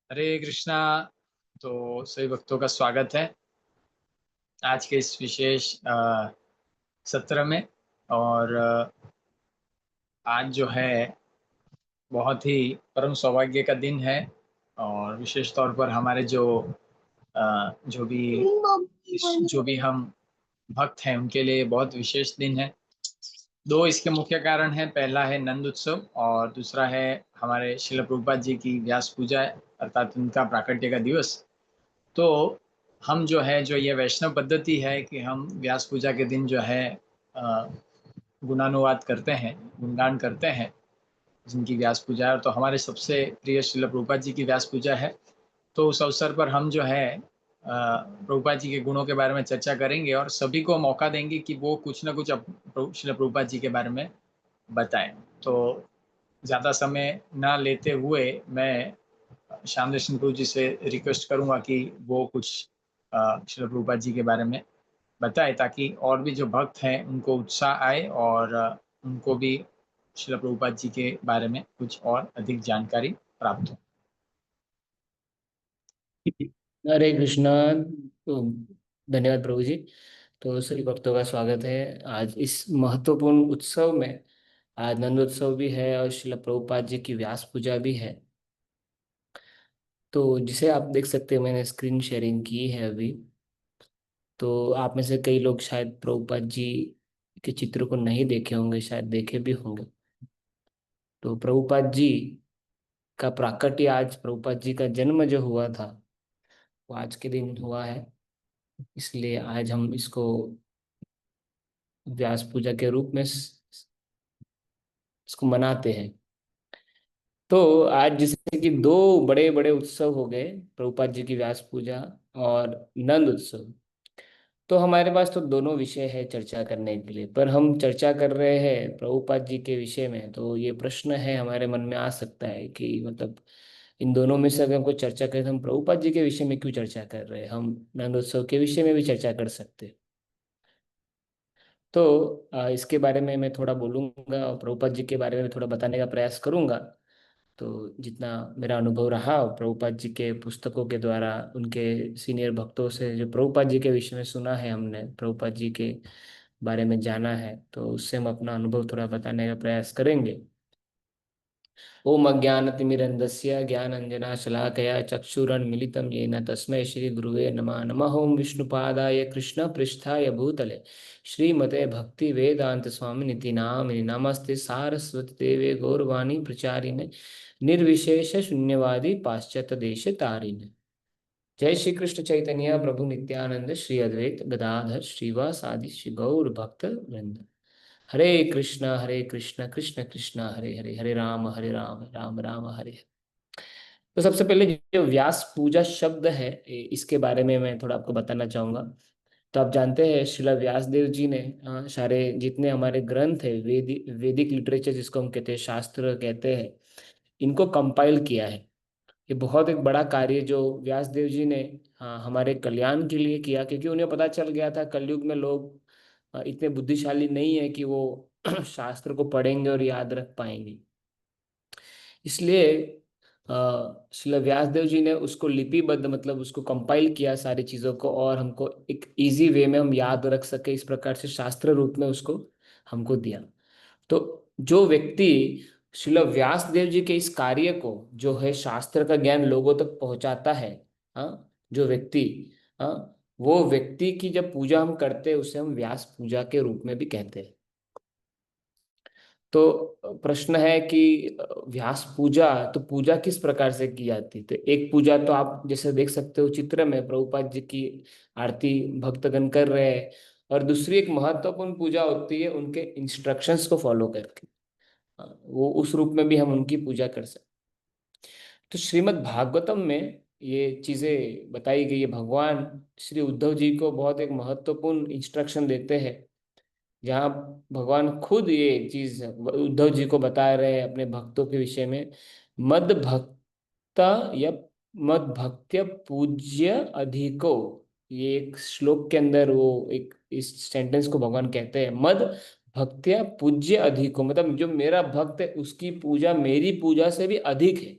हरे कृष्णा। तो सभी भक्तों का स्वागत है आज के इस विशेष सत्र में। और आज जो है बहुत ही परम सौभाग्य का दिन है। और विशेष तौर पर हमारे जो भी हम भक्त हैं उनके लिए बहुत विशेष दिन है। दो इसके मुख्य कारण हैं। पहला है नंद उत्सव और दूसरा है हमारे शिल प्रभुपाद जी की व्यास पूजा, अर्थात उनका प्राकट्य का दिवस। तो हम जो है, जो ये वैष्णव पद्धति है कि हम व्यास पूजा के दिन जो है अ, गुणानुवाद करते हैं, गुणगान करते हैं जिनकी व्यास पूजा है। तो हमारे सबसे प्रिय श्रील प्रभुपाद जी की व्यास पूजा है। तो उस अवसर पर हम जो है प्रभुपाद जी के गुणों के बारे में चर्चा करेंगे और सभी को मौका देंगे कि वो कुछ ना कुछ श्रील प्रभुपाद जी के बारे में बताएं। तो ज़्यादा समय ना लेते हुए मैं श्याम दर्शन गुरु जी से रिक्वेस्ट करूंगा कि वो कुछ श्रील प्रभुपाद जी के बारे में बताए, ताकि और भी जो भक्त हैं उनको उत्साह आए और उनको भी श्रील प्रभुपाद जी के बारे में कुछ और अधिक जानकारी प्राप्त हो। हरे कृष्णा। तो धन्यवाद प्रभु जी। तो सभी भक्तों का स्वागत है आज इस महत्वपूर्ण उत्सव में। आज नंदोत्सव भी है और श्रील प्रभुपाद जी की व्यास पूजा भी है। तो जिसे आप देख सकते हैं, मैंने स्क्रीन शेयरिंग की है अभी। तो आप में से कई लोग शायद प्रभुपाद जी के चित्र को नहीं देखे होंगे, शायद देखे भी होंगे। तो प्रभुपाद जी का प्राकट्य, आज प्रभुपाद जी का जन्म जो हुआ था वो आज के दिन हुआ है। इसलिए आज हम इसको व्यास पूजा के रूप में इसको मनाते हैं। तो आज जैसे कि दो बड़े बड़े उत्सव हो गए, प्रभुपाद जी की व्यास पूजा और नंद उत्सव। तो हमारे पास तो दोनों विषय है चर्चा करने के लिए, पर हम चर्चा कर रहे हैं प्रभुपाद जी के विषय में। तो ये प्रश्न है हमारे मन में आ सकता है कि मतलब इन दोनों में से अगर हमको चर्चा करें तो हम प्रभुपाद जी के विषय में क्यों चर्चा कर रहे हैं, हम नंद उत्सव के विषय में भी चर्चा कर सकते हैं। तो इसके बारे में मैं थोड़ा बोलूंगा और प्रभुपाद जी के बारे में थोड़ा बताने का प्रयास करूंगा। तो जितना मेरा अनुभव रहा प्रभुपाद जी के पुस्तकों के द्वारा, उनके सीनियर भक्तों से जो प्रभुपाद जी के विषय में सुना है, हमने प्रभुपाद जी के बारे में जाना है, तो उससे हम अपना अनुभव थोड़ा बताने का प्रयास करेंगे। ओम अज्ञानतिमिरन्धस्य ज्ञानाञ्जनशलाकया चक्षुरुन्मीलितं येन तस्मै श्रीगुरुवे नमः। नमः ओं विष्णुपादाय कृष्णपृष्ठाय भूतले श्रीमते भक्तिवेदान्तस्वामिनिति नामिने। नमस्ते सारस्वती देवे गौरवाणी प्रचारिणे निर्विशेष शून्यवादी पाश्चात्य देश तारिणे। जय श्री कृष्ण चैतन्य प्रभु नित्यानंद श्री अद्वैत गदाधर श्रीवासादि श्री गौर भक्त वृंद। हरे कृष्ण कृष्ण कृष्ण हरे हरे, हरे राम राम राम हरे हरे। तो सबसे पहले जो व्यास पूजा शब्द है, इसके बारे में मैं थोड़ा आपको बताना चाहूंगा। तो आप जानते हैं श्रील व्यास देव जी ने सारे जितने हमारे ग्रंथ है, वैदिक लिटरेचर जिसको हम कहते हैं, शास्त्र कहते हैं, इनको कंपाइल किया है। ये बहुत एक बड़ा कार्य जो व्यास देव जी ने हमारे कल्याण के लिए किया, क्योंकि उन्हें पता चल गया था कलयुग में लोग इतने बुद्धिशाली नहीं है कि वो शास्त्र को पढ़ेंगे और याद रख पाएंगे। इसलिए श्रील व्यासदेव जी ने उसको लिपिबद्ध, मतलब उसको कंपाइल किया सारी चीजों को, और हमको एक इजी वे में हम याद रख सके इस प्रकार से शास्त्र रूप में उसको हमको दिया। तो जो व्यक्ति श्रील व्यासदेव जी के इस कार्य को, जो है शास्त्र का ज्ञान लोगों तक पहुंचाता है, हाँ, जो व्यक्ति, हाँ, वो व्यक्ति की जब पूजा हम करते हैं उसे हम व्यास पूजा के रूप में भी कहते हैं। तो प्रश्न है कि व्यास पूजा, तो पूजा किस प्रकार से की जाती है। तो एक पूजा तो आप जैसे देख सकते हो चित्र में, प्रभुपाद जी की आरती भक्तगण कर रहे हैं। और दूसरी एक महत्वपूर्ण पूजा होती है उनके इंस्ट्रक्शंस को फॉलो करके। वो उस रूप में भी हम उनकी पूजा कर सकते। तो श्रीमद् भागवतम में ये चीजें बताई गई है। भगवान श्री उद्धव जी को बहुत एक महत्वपूर्ण इंस्ट्रक्शन देते हैं, जहाँ भगवान खुद ये चीज उद्धव जी को बता रहे हैं अपने भक्तों के विषय में। मद भक्ता या मद भक्त्य पूज्य अधिको, ये एक श्लोक के अंदर वो एक इस सेंटेंस को भगवान कहते हैं, मद भक्त्या पूज्य अधिको, मतलब जो मेरा भक्त है उसकी पूजा मेरी पूजा से भी अधिक है।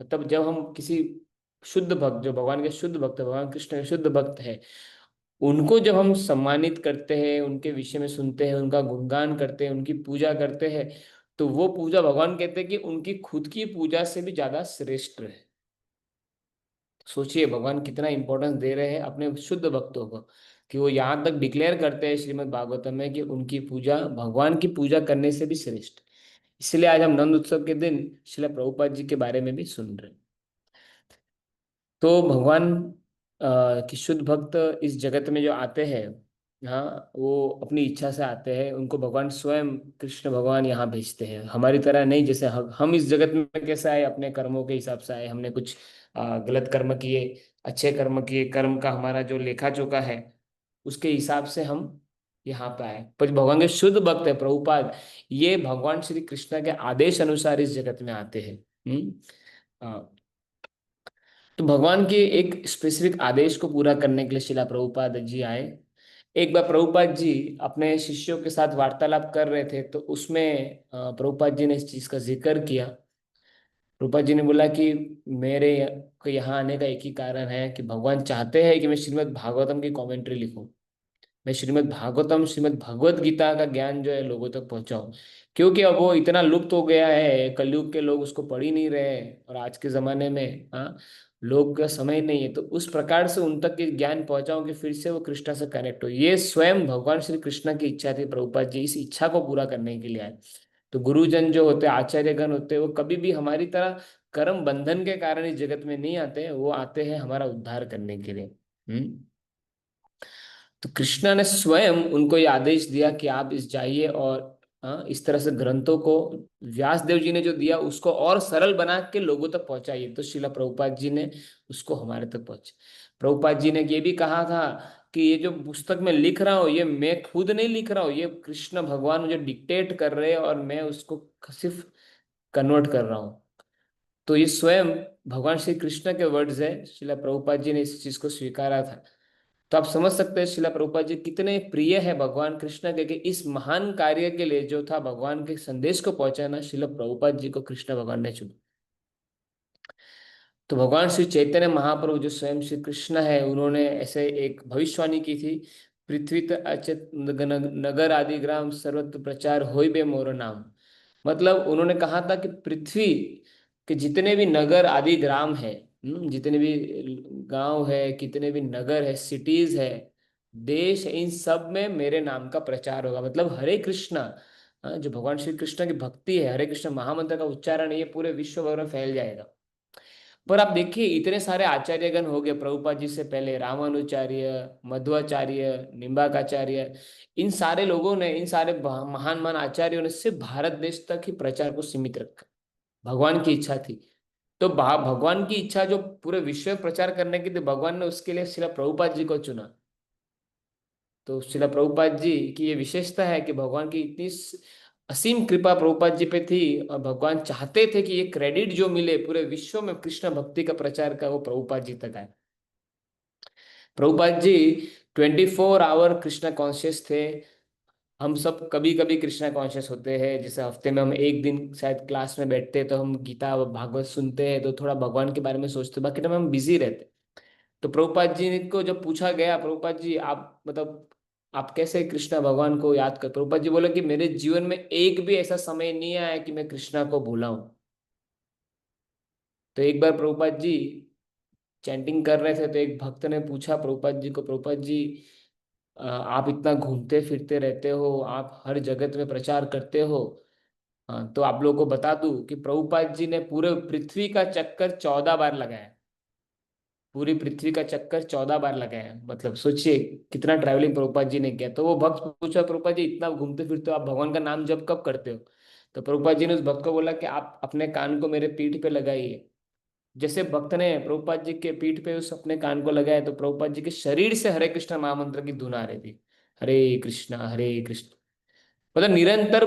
मतलब जब हम किसी शुद्ध भक्त, जो भगवान के शुद्ध भक्त, भगवान कृष्ण के शुद्ध भक्त है, उनको जब हम सम्मानित करते हैं, उनके विषय में सुनते हैं, उनका गुणगान करते हैं, उनकी पूजा करते हैं, तो वो पूजा भगवान कहते हैं कि उनकी खुद की पूजा से भी ज्यादा श्रेष्ठ है। सोचिए भगवान कितना इंपॉर्टेंस दे रहे हैं अपने शुद्ध भक्तों को, कि वो यहाँ तक डिक्लेयर करते हैं श्रीमद् भागवतम में कि उनकी पूजा भगवान की पूजा करने से भी श्रेष्ठ। इसलिए आज हम नंद उत्सव के दिन श्रील प्रभुपाद जी के बारे में भी सुन रहे हैं। तो भगवान की शुद्ध भक्त इस जगत में जो आते हैं, हाँ, वो अपनी इच्छा से आते हैं। उनको भगवान स्वयं कृष्ण भगवान यहाँ भेजते हैं, हमारी तरह नहीं। जैसे हम इस जगत में कैसे आए, अपने कर्मों के हिसाब से आए। हमने कुछ गलत कर्म किए, अच्छे कर्म किए, कर्म का हमारा जो लेखा जोखा है उसके हिसाब से हम यहाँ पे आए। पर भगवान के शुद्ध भक्त है प्रभुपाद, ये भगवान श्री कृष्ण के आदेश अनुसार इस जगत में आते हैं। हाँ। तो भगवान के एक स्पेसिफिक आदेश को पूरा करने के लिए शिला प्रभुपाद जी आए। एक बार प्रभुपाद जी अपने शिष्यों के साथ वार्तालाप कर रहे थे, तो उसमें प्रभुपाद जी ने इस चीज का जिक्र किया। प्रभुपाद जी ने बोला कि मेरे को यहाँ आने का एक ही कारण है कि भगवान चाहते हैं कि मैं श्रीमद् भागवतम की कमेंट्री लिखूं, मैं श्रीमद् भागवतम, श्रीमद् भगवत गीता का ज्ञान जो है लोगों तक पहुंचाऊं। क्योंकि अब वो इतना लुप्त हो गया है, कलयुग के लोग उसको पढ़ ही नहीं रहे हैं, और आज के जमाने में हाँ, लोग का समय नहीं है, तो उस प्रकार से उन तक के ज्ञान पहुंचाऊं कि फिर से वो कृष्ण से कनेक्ट हो। ये स्वयं भगवान श्री कृष्ण की इच्छा थी। प्रभुपाद जी इस इच्छा को पूरा करने के लिए आए। तो गुरुजन जो होते हैं, आचार्यगण होते हैं, वो कभी भी हमारी तरह कर्म बंधन के कारण इस जगत में नहीं आते हैं, वो आते हैं हमारा उद्धार करने के लिए। तो कृष्णा ने स्वयं उनको ये आदेश दिया कि आप इस जाइए और इस तरह से ग्रंथों को व्यास देव जी ने जो दिया उसको और सरल बना के लोगों तक पहुंचाइए। तो शिला प्रभुपाद जी ने उसको हमारे तक पहुंचे। प्रभुपाद जी ने ये भी कहा था कि ये जो पुस्तक मैं लिख रहा हूँ, ये मैं खुद नहीं लिख रहा हूँ, ये कृष्ण भगवान मुझे डिक्टेट कर रहे हैं और मैं उसको सिर्फ कन्वर्ट कर रहा हूँ। तो ये स्वयं भगवान श्री कृष्ण के वर्ड्स है। शिला प्रभुपाद जी ने इस चीज को स्वीकारा था। तो आप समझ सकते हैं शिला प्रभुपाद जी कितने प्रिय है भगवान कृष्ण के, कि इस महान कार्य के लिए जो था भगवान के संदेश को पहुंचाना, शिला प्रभुपाद जी को कृष्ण भगवान ने चुना। तो भगवान श्री चैतन्य महाप्रभु जो स्वयं श्री कृष्ण है, उन्होंने ऐसे एक भविष्यवाणी की थी, पृथ्वी अचेत नगर आदि ग्राम सर्वत्र प्रचार होई बे मोर नाम। मतलब उन्होंने कहा था कि पृथ्वी के जितने भी नगर आदि ग्राम है, जितने भी गांव है, कितने भी नगर है, सिटीज है, देश है, इन सब में मेरे नाम का प्रचार होगा। मतलब हरे कृष्णा, जो भगवान श्री कृष्ण की भक्ति है, हरे कृष्ण महामंत्र का उच्चारण है, ये पूरे विश्व भर में फैल जाएगा। पर आप देखिए इतने सारे आचार्यगण हो गए प्रभुपाद जी से पहले, रामानुचार्य, मध्वाचार्य, निम्बाकाचार्य, इन सारे लोगों ने, इन सारे महान महान आचार्यों ने सिर्फ भारत देश तक ही प्रचार को सीमित रखा। भगवान की इच्छा थी, तो भगवान की इच्छा जो पूरे विश्व में प्रचार करने की थी, भगवान ने उसके लिए शिला प्रभुपाद जी को चुना। तो शिला प्रभुपाद जी की ये विशेषता है कि भगवान की इतनी असीम कृपा प्रभुपाद जी पे थी, और भगवान चाहते थे कि ये क्रेडिट जो मिले पूरे विश्व में कृष्ण भक्ति का प्रचार का, वो प्रभुपाद जी तक आए। प्रभुपाद जी 24 आवर कृष्ण कॉन्शियस थे। हम सब कभी कभी कृष्णा कॉन्शियस होते हैं, जैसे हफ्ते में हम एक दिन शायद क्लास में बैठते हैं तो हम गीता भागवत सुनते हैं, तो थोड़ा भगवान के बारे में सोचते हैं, बाकी टाइम हम बिजी रहते हैं। तो प्रभुपाद जी को जब पूछा गया, प्रभुपाद जी आप मतलब आप कैसे कृष्णा भगवान को याद कर, प्रभुपाद जी बोले कि मेरे जीवन में एक भी ऐसा समय नहीं आया कि मैं कृष्णा को भूला हूं। तो एक बार प्रभुपाद जी चैंटिंग कर रहे थे, तो एक भक्त ने पूछा प्रभुपाद जी को, प्रभुपाद जी आप इतना घूमते फिरते रहते हो, आप हर जगत में प्रचार करते हो, हाँ, तो आप लोगों को बता दूं कि प्रभुपाद जी ने पूरे पृथ्वी का चक्कर 14 बार लगाया। पूरी पृथ्वी का चक्कर 14 बार लगाया, मतलब सोचिए कितना ट्रैवलिंग प्रभुपाद जी ने किया। तो वो भक्त पूछा, प्रभुपाद जी इतना घूमते फिरते हो, आप भगवान का नाम जप कब करते हो? तो प्रभुपाद जी ने उस भक्त को बोला कि आप अपने कान को मेरे पीठ पे लगाइए। जैसे भक्त ने प्रभुपाद जी के पीठ पे उस अपने कान को लगाया, तो प्रभुपाद जी के शरीर से हरे कृष्ण महामंत्र की धुन आ रही थी, हरे कृष्णा हरे कृष्ण। मतलब निरंतर,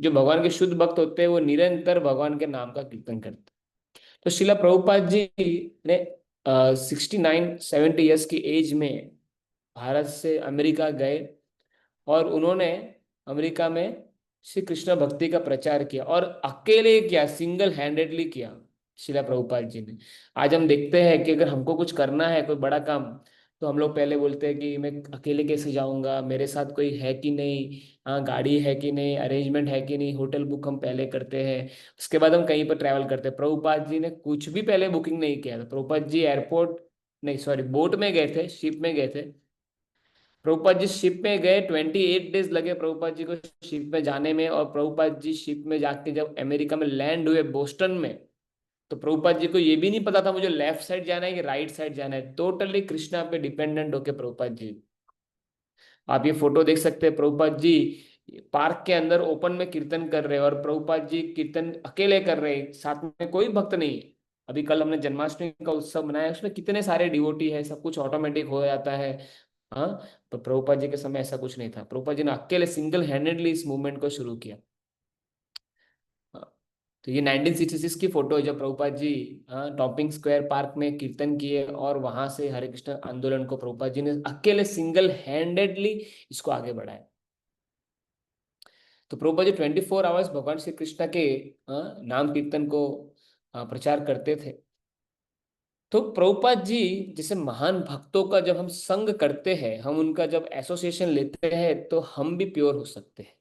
जो भगवान के शुद्ध भक्त होते हैं वो निरंतर भगवान के नाम का कीर्तन करते हैं। तो शिला प्रभुपाद जी ने 69-70 ईयर्स की एज में भारत से अमेरिका गए, और उन्होंने अमेरिका में श्री कृष्ण भक्ति का प्रचार किया, और अकेले किया, सिंगल हैंडेडली किया। शिला प्रभुपाद जी ने। आज हम देखते हैं कि अगर हमको कुछ करना है, कोई बड़ा काम, तो हम लोग पहले बोलते हैं कि मैं अकेले कैसे जाऊंगा, मेरे साथ कोई है कि नहीं, हाँ गाड़ी है कि नहीं, अरेंजमेंट है कि नहीं, होटल बुक हम पहले करते हैं, उसके बाद हम कहीं पर ट्रैवल करते हैं। प्रभुपाद जी ने कुछ भी पहले बुकिंग नहीं किया था। प्रभुपाद जी एयरपोर्ट, नहीं सॉरी, बोट में गए थे, शिप में गए थे। प्रभुपाद जी शिप में गए, 28 डेज लगे प्रभुपाद जी को शिप में जाने में। और प्रभुपाद जी शिप में जाके जब अमेरिका में लैंड हुए, बोस्टन में, तो प्रभुपाद जी को ये भी नहीं पता था मुझे लेफ्ट साइड जाना है कि राइट साइड जाना है। टोटली कृष्णा पे डिपेंडेंट होके प्रभुपाद जी, आप ये फोटो देख सकते हैं, प्रभुपाद जी पार्क के अंदर ओपन में कीर्तन कर रहे हैं, और प्रभुपाद जी कीर्तन अकेले कर रहे हैं, साथ में कोई भक्त नहीं है। अभी कल हमने जन्माष्टमी का उत्सव मनाया, उसमें कितने सारे डिवोटी है, सब कुछ ऑटोमेटिक हो जाता है। हाँ, तो प्रभुपाद जी के समय ऐसा कुछ नहीं था। प्रभुपाद जी ने अकेले सिंगल हैंडेडली इस मूवमेंट को शुरू किया। हाँ, तो ये 1966 की फोटो है, जब Prabhupada ji topping square park में कीर्तन किए, और वहां से हरे कृष्ण आंदोलन को प्रभुपाद जी ने अकेले सिंगल हैंडेडली इसको आगे बढ़ाया। तो प्रभुपाद जी 24 आवर्स भगवान श्री कृष्ण के नाम कीर्तन को प्रचार करते थे। तो प्रभुपाद जी जैसे महान भक्तों का जब हम संग करते हैं, हम उनका जब एसोसिएशन लेते हैं, तो हम भी प्योर हो सकते हैं।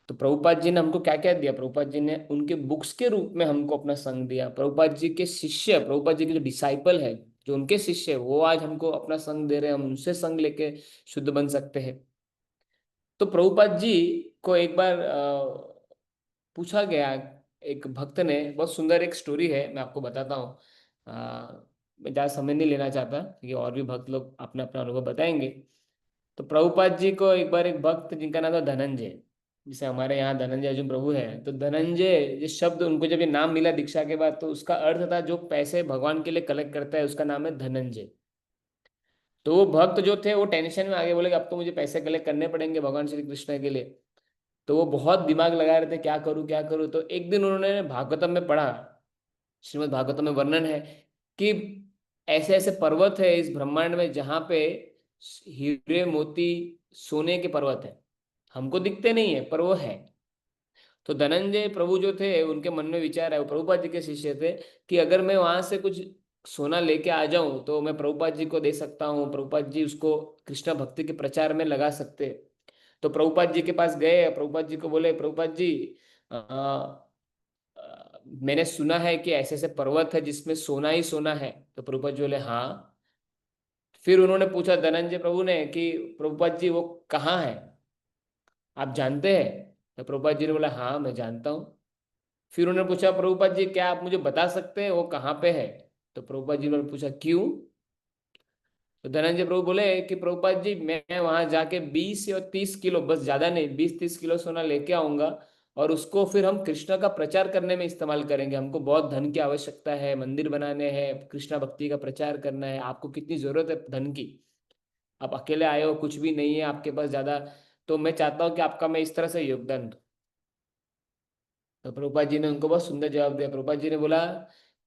तो प्रभुपाद जी ने हमको क्या क्या दिया? प्रभुपाद जी ने उनके बुक्स के रूप में हमको अपना संग दिया। प्रभुपाद जी के शिष्य, प्रभुपाद जी के जो डिसाइपल है, जो उनके शिष्य है, वो आज हमको अपना संग दे रहे हैं, हम उनसे संग लेके शुद्ध बन सकते हैं। तो प्रभुपाद जी को एक बार पूछा गया, एक भक्त ने, बहुत सुंदर एक स्टोरी है, मैं आपको बताता हूँ। मैं ज़्यादा समय नहीं लेना चाहता, क्योंकि और भी भक्त लोग अपना अपना अनुभव बताएंगे। तो प्रभुपाद जी को एक बार एक भक्त जिनका नाम था धनंजय, जैसे हमारे यहाँ धनंजय अर्जुन प्रभु है, तो धनंजय ये शब्द उनको जब ये नाम मिला दीक्षा के बाद, तो उसका अर्थ था जो पैसे भगवान के लिए कलेक्ट करता है, उसका नाम है धनंजय। तो वो भक्त जो थे वो टेंशन में आगे बोले कि अब तो मुझे पैसे कलेक्ट करने पड़ेंगे भगवान श्री कृष्ण के लिए। तो वो बहुत दिमाग लगा रहे थे, क्या करूं क्या करूं। तो एक दिन उन्होंने भागवतम में पढ़ा, श्रीमद् भागवतम में वर्णन है कि ऐसे ऐसे पर्वत है इस ब्रह्मांड में जहाँ पे हीरे मोती सोने के पर्वत है, हमको दिखते नहीं है पर वो है। तो धनंजय प्रभु जो थे, उनके मन में विचार है, वो प्रभुपाद जी के शिष्य थे, कि अगर मैं वहां से कुछ सोना लेके आ जाऊं तो मैं प्रभुपाद जी को दे सकता हूँ, प्रभुपाद जी उसको कृष्ण भक्ति के प्रचार में लगा सकते। तो प्रभुपाद जी के पास गए, प्रभुपाद जी को बोले, प्रभुपाद जी मैंने सुना है कि ऐसे ऐसे पर्वत है जिसमें सोना ही सोना है। तो प्रभुपाद जी बोले हाँ। फिर उन्होंने पूछा धनंजय प्रभु ने कि प्रभुपाद जी वो कहाँ है, आप जानते हैं? तो प्रभुपाद जी ने बोला हाँ मैं जानता हूँ। फिर उन्होंने पूछा प्रभुपाद जी क्या आप मुझे बता सकते हैं वो कहाँ पे है? तो प्रभुपाद जी ने पूछा क्यों? तो धनंजय प्रभु बोले कि प्रभुपाद जी मैं वहां जाके 20 या 30 किलो, बस ज्यादा नहीं, 20-30 किलो सोना लेके आऊंगा, और उसको फिर हम कृष्णा का प्रचार करने में इस्तेमाल करेंगे। हमको बहुत धन की आवश्यकता है, मंदिर बनाने हैं, कृष्णा भक्ति का प्रचार करना है, आपको कितनी जरूरत है धन की, आप अकेले आए हो, कुछ भी नहीं है आपके पास ज्यादा, तो मैं चाहता हूँ कि आपका मैं इस तरह से योगदान दूं। तो प्रभुपाद जी ने उनको बहुत सुंदर जवाब दिया। प्रभुपाद जी ने बोला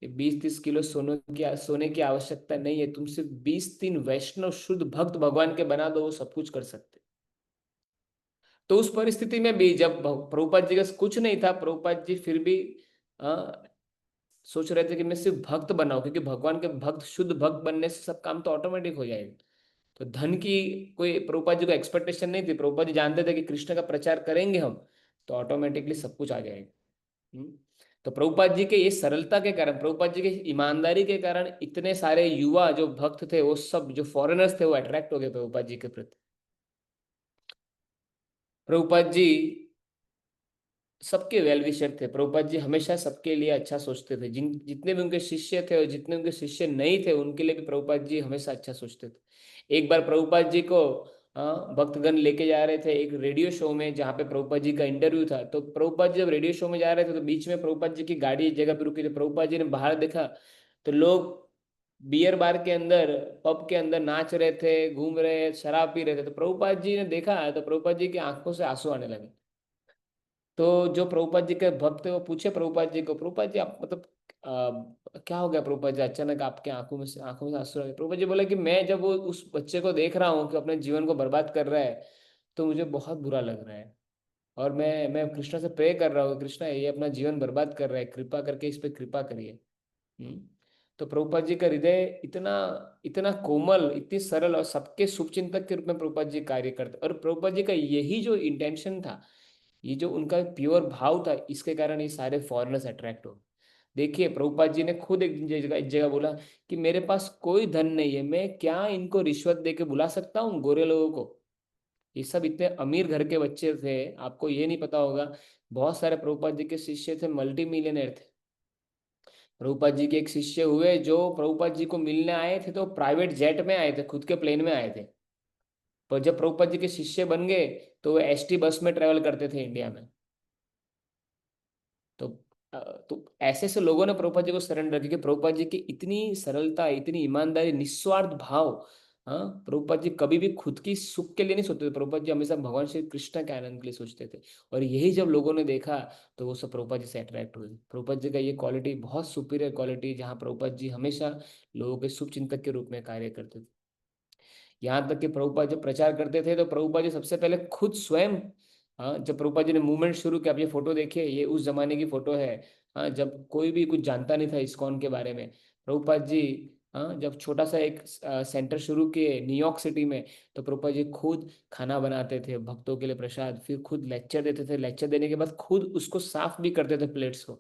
कि 20-30 किलो सोने की आवश्यकता नहीं है, तुम सिर्फ 20 दिन वैष्णव शुद्ध भक्त भगवान के बना दो, वो सब कुछ कर सकते। तो उस परिस्थिति में भी जब प्रभुपाद जी का कुछ नहीं था, प्रभुपाद जी फिर भी आ, सोच रहे थे कि मैं सिर्फ भक्त बनाऊं, क्योंकि भगवान के भक्त, शुद्ध भक्त बनने से सब काम तो ऑटोमेटिक हो जाएगा। तो धन की कोई प्रभुपाद जी को एक्सपेक्टेशन नहीं थी। प्रभुपाद जी जानते थे कि कृष्ण का प्रचार करेंगे हम, तो ऑटोमेटिकली सब कुछ आ जाएगा। हम्म। तो प्रभुपाद जी के ये सरलता के कारण, प्रभुपाद जी की ईमानदारी के कारण, इतने सारे युवा जो भक्त थे, वो सब जो फॉरेनर्स थे, वो अट्रैक्ट हो गए प्रभुपाद जी के प्रति। प्रभुपाद जी सबके वेल विशर थे। प्रभुपाद जी हमेशा सबके लिए अच्छा सोचते थे, जिन जितने भी उनके शिष्य थे और जितने उनके शिष्य नहीं थे, उनके लिए भी प्रभुपाद जी हमेशा अच्छा सोचते थे। एक बार प्रभुपाद जी को भक्तगण लेके जा रहे थे एक रेडियो शो में, जहाँ पे प्रभुपाद जी का इंटरव्यू था। तो प्रभुपाद जी जब रेडियो शो में जा रहे थे, तो बीच में प्रभुपाद जी की गाड़ी एक जगह पे रुकी, तो प्रभुपाद जी ने बाहर देखा, तो लोग बियर बार के अंदर, पब के अंदर नाच रहे थे, घूम रहे, शराब पी रहे थे। तो प्रभुपाद जी ने देखा, तो प्रभुपाद जी की आंखों से आंसू आने लगे। तो जो प्रभुपाद जी के भक्त है वो पूछे प्रभुपाद जी को, प्रभुपाद जी आप मतलब क्या हो गया प्रभुपाद जी, अचानक आपके आंखों में से आंसू आ गए? प्रभुपाद जी बोले कि मैं जब वो उस बच्चे को देख रहा हूँ कि अपने जीवन को बर्बाद कर रहा है, तो मुझे बहुत बुरा लग रहा है। और मैं कृष्णा से प्रे कर रहा हूँ, कृष्णा ये अपना जीवन बर्बाद कर रहा है, कृपा करके इस पे कृपा करिए। हम्म। तो प्रभुपाद जी का हृदय इतना इतना कोमल, इतनी सरल और सबके शुभचिंतक के रूप में प्रभुपाद जी कार्य करते, और प्रभुपाद जी का यही जो इंटेंशन था, ये जो उनका प्योर भाव था, इसके कारण ये सारे फॉरेनर्स अट्रैक्ट हो। देखिए प्रभुपाद जी ने खुद एक जगह बोला कि मेरे पास कोई धन नहीं है, मैं क्या इनको रिश्वत दे के बुला सकता हूँ गोरे लोगों को। ये सब इतने अमीर घर के बच्चे थे, आपको ये नहीं पता होगा, बहुत सारे प्रभुपाद जी के शिष्य थे, मल्टी मिलियनर थे। प्रभुपाद जी के एक शिष्य हुए जो प्रभुपाद जी को मिलने आए थे, तो प्राइवेट जेट में आए थे, खुद के प्लेन में आए थे। पर जब प्रभुपाद जी के शिष्य बन गए तो वो एसटी बस में ट्रेवल करते थे इंडिया में। तो तो ऐसे ऐसे लोगों ने प्रभुपाद जी को सरेंडर, क्योंकि प्रभुपाद जी की इतनी सरलता, इतनी ईमानदारी, निस्वार्थ भाव। हाँ, प्रभुपाद जी कभी भी खुद की सुख के लिए नहीं सोचते थे, प्रभुपाद जी हमेशा भगवान श्री कृष्ण के आनंद के लिए सोचते थे। और यही जब लोगों ने देखा तो वो सब प्रभुपाद जी से अट्रैक्ट हुए। प्रभुपाद जी का ये क्वालिटी बहुत सुपीरियर क्वालिटी, जहाँ प्रभुपाद जी हमेशा लोगों के शुभ चिंतक के रूप में कार्य करते थे। यहाँ तक कि प्रभुपाद जब प्रचार करते थे तो प्रभुपाद जी सबसे पहले खुद स्वयं, हाँ, जब प्रभुपाद जी ने मूवमेंट शुरू किया, आप ये फोटो देखिए, ये उस जमाने की फोटो है। हाँ, जब कोई भी कुछ जानता नहीं था इस्कॉन के बारे में, प्रभुपाद जी, हाँ, जब छोटा सा एक सेंटर शुरू किए न्यूयॉर्क सिटी में, तो प्रभुपाद जी खुद खाना बनाते थे भक्तों के लिए प्रसाद, फिर खुद लेक्चर देते थे, लेक्चर देने के बाद खुद उसको साफ भी करते थे प्लेट्स को।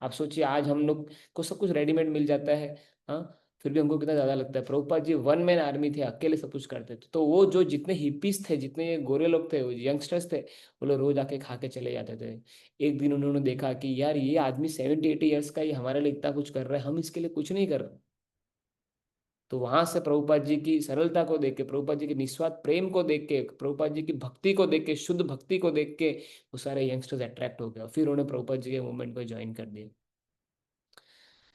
आप सोचिए आज हम लोग को सब कुछ रेडीमेड मिल जाता है, हाँ, फिर भी हमको कितना ज्यादा लगता है। Prabhupada ji one man army थे, अकेले सब कुछ करते थे। तो वो जो जितने हिप्पीज थे, जितने ये गोरे लोग थे, वो यंगस्टर्स थे, वो लोग रोज आके खा के चले जाते थे। एक दिन उन्होंने देखा कि यार ये आदमी 70-80 ईयर्स का, ये हमारे लिए इतना कुछ कर रहा है, हम इसके लिए कुछ नहीं कर रहे। तो वहां से प्रभुपाद जी की सरलता को देख के, प्रभुपाद जी के निस्वार्थ प्रेम को देख के, प्रभुपाद जी की भक्ति को देख के, शुद्ध भक्ति को देख के, वो सारे यंगस्टर्स अट्रैक्ट हो गए और फिर उन्होंने प्रभुपाद जी के मूवमेंट को ज्वाइन कर दिया।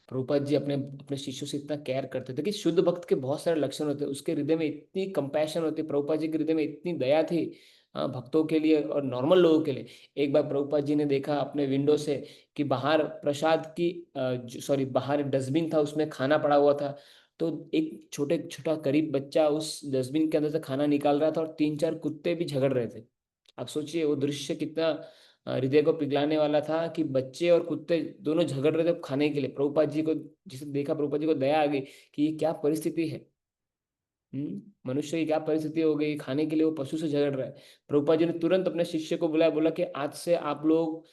प्रभुपाद जी अपने अपने शिष्यों से इतना केयर करते थे कि शुद्ध भक्त के बहुत सारे लक्षण होते हैं, उसके हृदय में इतनी कंपैशन होती, प्रभुपाद जी के हृदय में इतनी दया थी, हाँ, भक्तों के लिए और नॉर्मल लोगों के लिए। एक बार प्रभुपाद जी ने देखा अपने विंडो से कि बाहर प्रसाद की, सॉरी, बाहर डस्टबिन था, उसमें खाना पड़ा हुआ था। तो एक छोटा करीब बच्चा उस डस्टबिन के अंदर से खाना निकाल रहा था और 3-4 कुत्ते भी झगड़ रहे थे। आप सोचिए वो दृश्य कितना हृदय को पिघलाने वाला था कि बच्चे और कुत्ते दोनों झगड़ रहे थे खाने के लिए। प्रभुपाद जी को जिसे देखा, प्रभुपाद जी को दया आ गई कि ये क्या परिस्थिति है। मनुष्य की क्या परिस्थिति हो गई, खाने के लिए वो पशु से झगड़ रहा है। प्रभुपाद जी ने तुरंत अपने शिष्य को बुलाया, बोला कि आज से आप लोग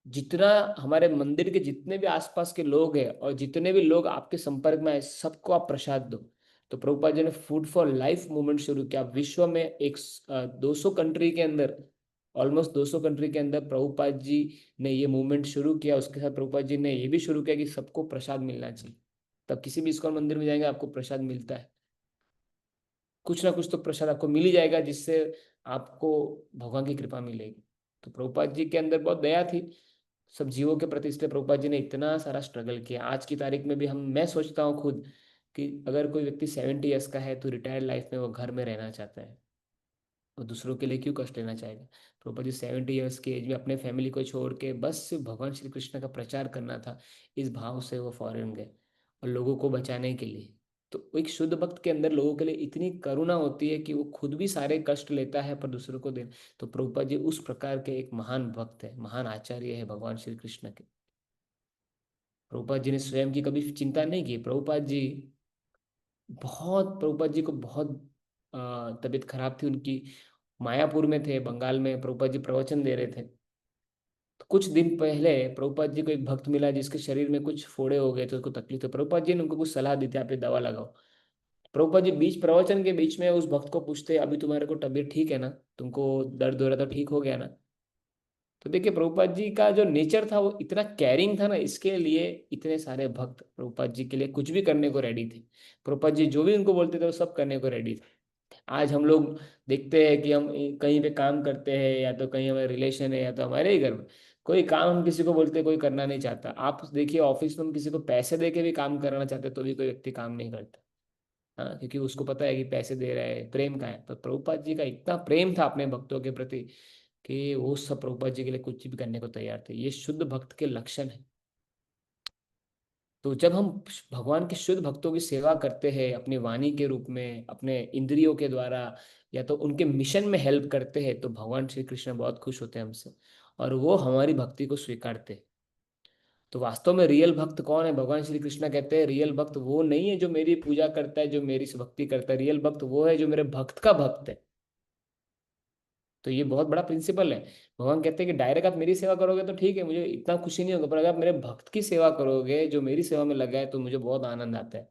जितना, हमारे मंदिर के जितने भी आसपास के लोग हैं और जितने भी लोग आपके संपर्क में आए, सबको आप प्रसाद दो। तो प्रभुपाद जी ने फूड फॉर लाइफ मूवमेंट शुरू किया। विश्व में 200 कंट्री के अंदर, ऑलमोस्ट 200 कंट्री के अंदर प्रभुपाद जी ने ये मूवमेंट शुरू किया। उसके साथ प्रभुपाद जी ने ये भी शुरू किया कि सबको प्रसाद मिलना चाहिए। तब किसी भी इस्कॉन मंदिर में जाएंगे आपको प्रसाद मिलता है, कुछ ना कुछ तो प्रसाद आपको मिल ही जाएगा, जिससे आपको भगवान की कृपा मिलेगी। तो प्रभुपाद जी के अंदर बहुत दया थी सब जीवों के प्रति, इसलिए प्रभुपाद जी ने इतना सारा स्ट्रगल किया। आज की तारीख में भी मैं सोचता हूँ खुद कि अगर कोई व्यक्ति 70 ईयर्स का है तो रिटायर्ड लाइफ में वो घर में रहना चाहता है, वो दूसरों के लिए क्यों कष्ट लेना चाहेगा। प्रभुपाद जी 70 ईयर्स की एज में अपने फैमिली को छोड़ के बस सिर्फ भगवान श्री कृष्ण का प्रचार करना था, इस भाव से वो फॉरेन गए और लोगों को बचाने के लिए। तो एक शुद्ध भक्त के अंदर लोगों के लिए इतनी करुणा होती है कि वो खुद भी सारे कष्ट लेता है पर दूसरों को दे। तो प्रभुपाद जी उस प्रकार के एक महान भक्त है, महान आचार्य है भगवान श्री कृष्ण के। प्रभुपाद जी ने स्वयं की कभी चिंता नहीं की। प्रभुपाद जी को बहुत तबीयत खराब थी उनकी, मायापुर में थे बंगाल में, प्रभुपाद जी प्रवचन दे रहे थे। तो कुछ दिन पहले प्रभुपाद जी को एक भक्त मिला जिसके शरीर में कुछ फोड़े हो गए थे, उसको तकलीफ है। प्रभुपाद जी ने उनको कुछ सलाह दी थी, आप ये दवा लगाओ। प्रभुपाद जी बीच प्रवचन के बीच में उस भक्त को पूछते, अभी तुम्हारे को तबीयत ठीक है ना, तुमको दर्द हो रहा था ठीक हो गया ना। तो देखिए प्रभुपाद जी का जो नेचर था वो इतना कैरिंग था ना, इसके लिए इतने सारे भक्त प्रभुपाद जी के लिए कुछ भी करने को रेडी थे। प्रभुपाद जी जो भी उनको बोलते थे वो सब करने को रेडी थे। आज हम लोग देखते हैं कि हम कहीं पे काम करते हैं, या तो कहीं हमारे रिलेशन है या तो हमारे ही घर में कोई काम हम किसी को बोलते हैं, कोई करना नहीं चाहता। आप देखिए ऑफिस में हम किसी को पैसे दे के भी काम कराना चाहते हैं तो भी कोई व्यक्ति काम नहीं करता। हाँ, क्योंकि उसको पता है कि पैसे दे रहा है, प्रेम का है। तो प्रभुपाद जी का इतना प्रेम था अपने भक्तों के प्रति कि वो सब प्रभुपाद जी के लिए कुछ भी करने को तैयार थे। ये शुद्ध भक्त के लक्षण है। तो जब हम भगवान के शुद्ध भक्तों की सेवा करते हैं अपनी वाणी के रूप में, अपने इंद्रियों के द्वारा, या तो उनके मिशन में हेल्प करते हैं, तो भगवान श्री कृष्ण बहुत खुश होते हैं हमसे और वो हमारी भक्ति को स्वीकारते हैं। तो वास्तव में रियल भक्त कौन है? भगवान श्री कृष्ण कहते हैं रियल भक्त वो नहीं है जो मेरी पूजा करता है, जो मेरी भक्ति करता है। रियल भक्त वो है जो मेरे भक्त का भक्त है। तो ये बहुत बड़ा प्रिंसिपल है। भगवान कहते हैं कि डायरेक्ट आप मेरी सेवा करोगे तो ठीक है, मुझे इतना खुशी नहीं होगा, पर अगर आप मेरे भक्त की सेवा करोगे जो मेरी सेवा में लगा है, तो मुझे बहुत आनंद आता है।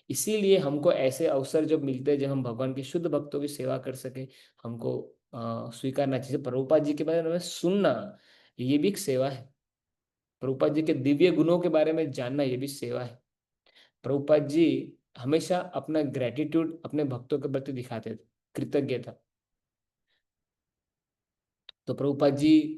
इसीलिए हमको ऐसे अवसर जब मिलते हैं जब हम भगवान के शुद्ध भक्तों की सेवा कर सके, हमको स्वीकारना चाहिए। प्रभुपाद जी के बारे में सुनना ये भी एक सेवा है। प्रभुपाद जी के दिव्य गुणों के बारे में जानना ये भी सेवा है। प्रभुपाद जी हमेशा अपना ग्रेटिट्यूड अपने भक्तों के प्रति दिखाते थे, कृतज्ञता। तो प्रभुपाद जी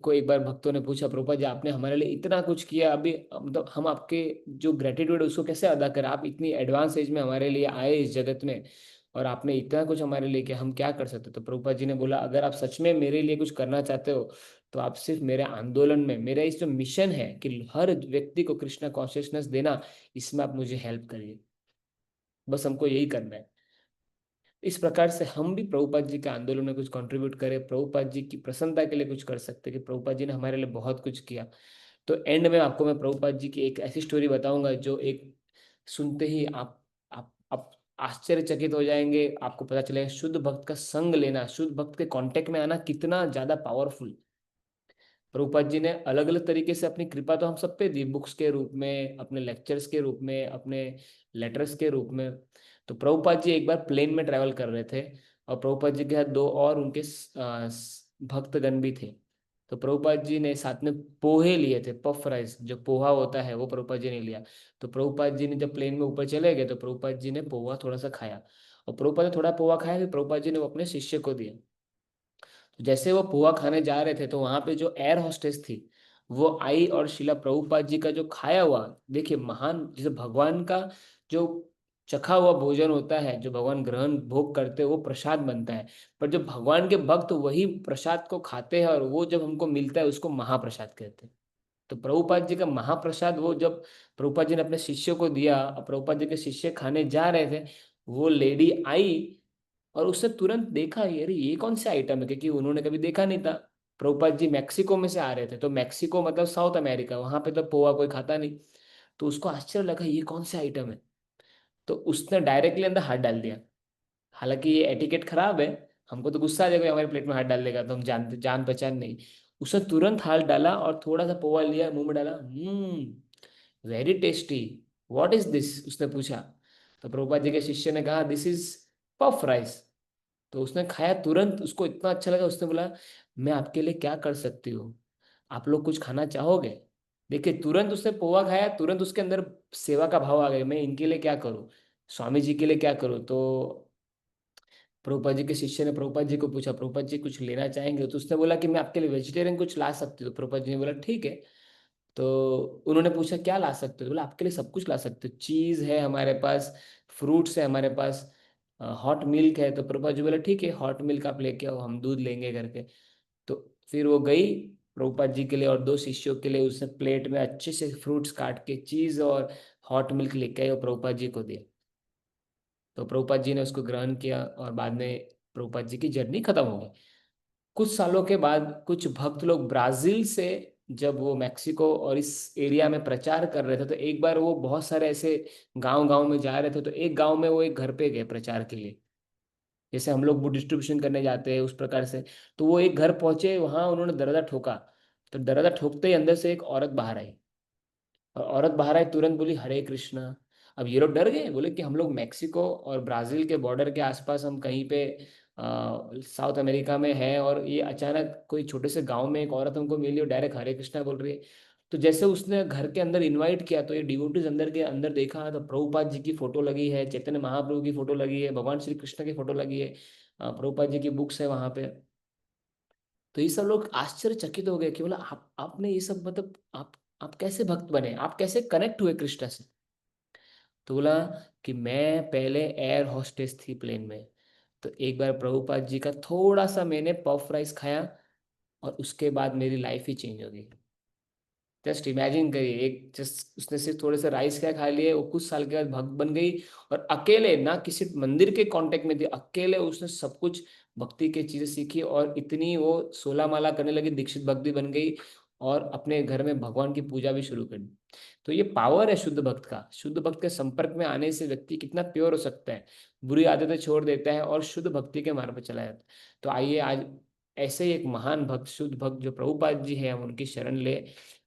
को एक बार भक्तों ने पूछा, प्रभुपाद जी आपने हमारे लिए इतना कुछ किया, अभी मतलब हम आपके जो ग्रेटिट्यूड है उसको कैसे अदा करें? आप इतनी एडवांस एज में हमारे लिए आए इस जगत में और आपने इतना कुछ हमारे लिए किया, हम क्या कर सकते? तो प्रभुपाद जी ने बोला, अगर आप सच में मेरे लिए कुछ करना चाहते हो तो आप सिर्फ मेरे आंदोलन में, मेरा इस जो मिशन है कि हर व्यक्ति को कृष्णा कॉन्शियसनेस देना, इसमें आप मुझे हेल्प करिए। बस हमको यही करना है। इस प्रकार से हम भी प्रभुपाद जी के आंदोलन में कुछ कंट्रीब्यूट करें, प्रभुपाद जी की प्रसन्नता के लिए कुछ कर सकते हैं कि प्रभुपाद जी ने हमारे लिए बहुत कुछ किया। तो एंड में आपको मैं प्रभुपाद जी की एक ऐसी स्टोरी बताऊंगा जो एक सुनते ही आप आश्चर्यचकित हो जाएंगे। आपको पता चलेगा शुद्ध भक्त का संग लेना, शुद्ध भक्त के कांटेक्ट में आना कितना ज्यादा पावरफुल। प्रभुपाद जी ने अलग अलग तरीके से अपनी कृपा तो हम सब पे दी, बुक्स के रूप में, अपने लेक्चर्स के रूप में, अपने लेटर्स के रूप में। तो प्रभुपाद जी एक बार प्लेन में ट्रैवल कर रहे थे और प्रभुपाद जी के साथ दो और उनके भक्तगण भी थे। तो प्रभुपाद जी ने साथ में पोहे लिए थे, पफ राइस जो पोहा होता है, वो प्रभुपाद जी ने लिया। तो प्रभुपाद जी ने जब प्लेन में ऊपर चले गए तो प्रभुपाद जी ने पोहा थोड़ा सा खाया, और प्रभुपाद ने थोड़ा पोहा खाया, फिर प्रभुपाद जी ने वो अपने शिष्य को दिया। तो जैसे वो पोहा खाने जा रहे थे तो वहां पे जो एयर होस्टेस थी वो आई और शिला प्रभुपाद जी का जो खाया हुआ, देखिए महान, जैसे भगवान का जो चखा हुआ भोजन होता है, जो भगवान ग्रहण भोग करते हैं वो प्रसाद बनता है। पर जब भगवान के भक्त वही प्रसाद को खाते हैं और वो जब हमको मिलता है उसको महाप्रसाद कहते हैं। तो प्रभुपाद जी का महाप्रसाद वो जब प्रभुपाद जी ने अपने शिष्य को दिया और प्रभुपाद जी के शिष्य खाने जा रहे थे, वो लेडी आई और उसने तुरंत देखा, ये अरे ये कौन सा आइटम है, क्योंकि उन्होंने कभी देखा नहीं था। प्रभुपाद जी मैक्सिको में से आ रहे थे, तो मैक्सिको मतलब साउथ अमेरिका, वहां पे तो पोहा कोई खाता नहीं। तो उसको आश्चर्य लगा ये कौन सा आइटम है, तो उसने डायरेक्टली अंदर हाथ डाल दिया। हालांकि ये एटिकेट खराब है, हमको तो गुस्सा आ जाएगा हमारे प्लेट में हाथ डाल देगा, तो हम जानते जान पहचान नहीं। उसने तुरंत हाथ डाला और थोड़ा सा पोहा लिया, मुंह में डाला, very tasty, what is this, उसने पूछा। तो प्रभुपाद जी के शिष्य ने कहा दिस इज पफ राइस। तो उसने खाया, तुरंत उसको इतना अच्छा लगा, उसने बोला मैं आपके लिए क्या कर सकती हूँ, आप लोग कुछ खाना चाहोगे? देखिए तुरंत उसने पोहा खाया, तुरंत उसके अंदर सेवा का भाव आ गया, मैं इनके लिए क्या करूँ, स्वामी जी के लिए क्या करूँ। तो प्रभुपाद जी के शिष्य ने प्रभुपाद जी को पूछा, प्रभुपाद जी कुछ लेना चाहेंगे? तो उसने बोला कि मैं आपके लिए वेजिटेरियन कुछ ला सकती हूँ। तो प्रभुपाद जी ने बोला ठीक है। तो उन्होंने पूछा क्या ला सकते हो? तो बोला आपके लिए सब कुछ ला सकते हो, चीज़ है हमारे पास, फ्रूट्स है हमारे पास, हॉट मिल्क है। तो प्रभुपाद जी बोला ठीक है, हॉट मिल्क आप लेके आओ, हम दूध लेंगे करके। तो फिर वो गई प्रभुपाद जी के लिए और दो शिष्यों के लिए, उसने प्लेट में अच्छे से फ्रूट्स काट के चीज़ और हॉट मिल्क लेके आई और प्रभुपाद जी को दिया। तो प्रभुपाद जी ने उसको ग्रहण किया और बाद में प्रभुपाद जी की जर्नी खत्म हो गई। कुछ सालों के बाद कुछ भक्त लोग ब्राजील से, जब वो मैक्सिको और इस एरिया में प्रचार कर रहे थे, तो एक बार वो बहुत सारे ऐसे गांव गांव में जा रहे थे, तो एक गांव में वो एक घर पे गए प्रचार के लिए, जैसे हम लोग बुक डिस्ट्रीब्यूशन करने जाते हैं उस प्रकार से। तो वो एक घर पहुंचे, वहां उन्होंने दरवाजा ठोका। तो दरवाजा ठोकते ही अंदर से एक औरत बाहर आई, और औरत बाहर आई तुरंत बोली हरे कृष्णा। अब ये लोग डर गए, बोले कि हम लोग मैक्सिको और ब्राजील के बॉर्डर के आसपास, हम कहीं पे साउथ अमेरिका में है, और ये अचानक कोई छोटे से गांव में एक औरत हमको मिली और डायरेक्ट हरे कृष्णा बोल रही है। तो जैसे उसने घर के अंदर इनवाइट किया, तो ये डिवोटीज अंदर के अंदर देखा तो प्रभुपाद जी की फोटो लगी है, चैतन्य महाप्रभु की फोटो लगी है, भगवान श्री कृष्ण की फोटो लगी है, प्रभुपाद जी की बुक्स है वहां पे। तो ये सब लोग आश्चर्यचकित हो गए कि बोला आपने ये सब मतलब आप कैसे भक्त बने, आप कैसे कनेक्ट हुए कृष्ण से? तो बोला कि मैं पहले एयर होस्टेस थी प्लेन में, तो एक बार प्रभुपाद जी का थोड़ा सा मैंने पफ राइस खाया और उसके बाद मेरी लाइफ ही चेंज हो गई। जस्ट इमेजिन करिए, एक जस्ट उसने सिर्फ थोड़े से राइस क्या खा लिए, वो कुछ साल के बाद भक्त बन गई, और अकेले, ना किसी मंदिर के कांटेक्ट में थी, अकेले उसने सब कुछ भक्ति की चीजें सीखी, और इतनी वो 16 माला करने लगी, दीक्षित भक्ति बन गई, और अपने घर में भगवान की पूजा भी शुरू कर दी। तो ये पावर है शुद्ध भक्त का। शुद्ध भक्त के संपर्क में आने से व्यक्ति कितना प्योर हो सकता है, बुरी आदतें छोड़ देता है और शुद्ध भक्ति के मार्ग पर चला जाता है। तो आइए आज ऐसे ही एक महान भक्त, शुद्ध भक्त जो प्रभुपाद जी हैं, हम उनकी शरण ले,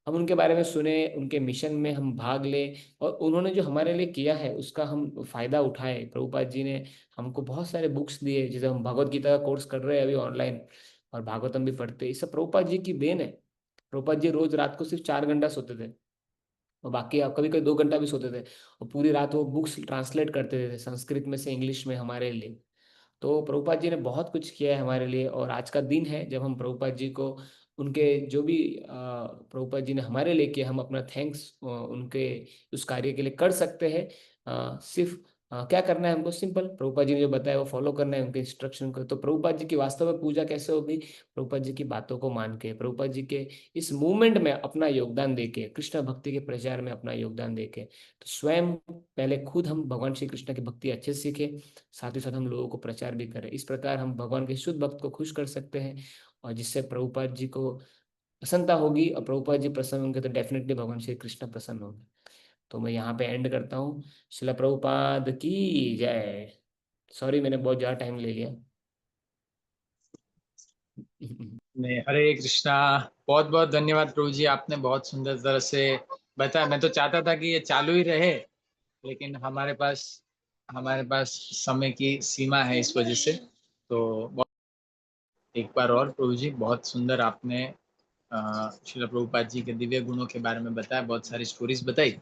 हम उनके बारे में सुने, उनके मिशन में हम भाग ले, और उन्होंने जो हमारे लिए किया है उसका हम फायदा उठाएं। प्रभुपाद जी ने हमको बहुत सारे बुक्स दिए, जैसे हम भगवत गीता का कोर्स कर रहे हैं अभी ऑनलाइन, और भागवतम भी पढ़ते हैं, ये सब प्रभुपाद जी की देन है। प्रभुपाद जी रोज रात को सिर्फ 4 घंटा सोते थे, और बाकी आप कभी कभी 2 घंटा भी सोते थे, और पूरी रात वो बुक्स ट्रांसलेट करते थे संस्कृत में से इंग्लिश में हमारे लिए। तो प्रभुपाद जी ने बहुत कुछ किया है हमारे लिए, और आज का दिन है जब हम प्रभुपाद जी को, उनके जो भी प्रभुपाद जी ने हमारे लिए किया, हम अपना थैंक्स उनके उस कार्य के लिए कर सकते हैं। सिर्फ क्या करना है हमको, सिंपल प्रभुपाद जी ने जो बताया वो फॉलो करना है, उनके इंस्ट्रक्शन को। तो प्रभुपाद जी की वास्तव में पूजा कैसे होगी, प्रभुपाद जी की बातों को मान के, प्रभुपाद जी के इस मूवमेंट में अपना योगदान देके, कृष्ण भक्ति के प्रचार में अपना योगदान देके, तो स्वयं पहले खुद हम भगवान श्री कृष्ण की भक्ति अच्छे से सीखे, साथ ही साथ हम लोगों को प्रचार भी करें। इस प्रकार हम भगवान के शुद्ध भक्त को खुश कर सकते हैं, और जिससे प्रभुपाद जी को प्रसन्नता होगी, और प्रभुपाद जी प्रसन्न होंगे तो डेफिनेटली भगवान श्री कृष्ण प्रसन्न होंगे। तो मैं यहाँ पे एंड करता हूँ। शिला प्रभुपाद की जय। सॉरी मैंने बहुत ज़्यादा टाइम ले लिया। नहीं, हरे कृष्णा। बहुत बहुत धन्यवाद प्रभु जी, आपने बहुत सुंदर तरह से बताया। मैं तो चाहता था कि ये चालू ही रहे, लेकिन हमारे पास समय की सीमा है, इस वजह से। तो एक बार और प्रभु जी, बहुत सुंदर आपने श्रील प्रभुपाद जी के दिव्य गुणों के बारे में बताया, बहुत सारी स्टोरीज बताई।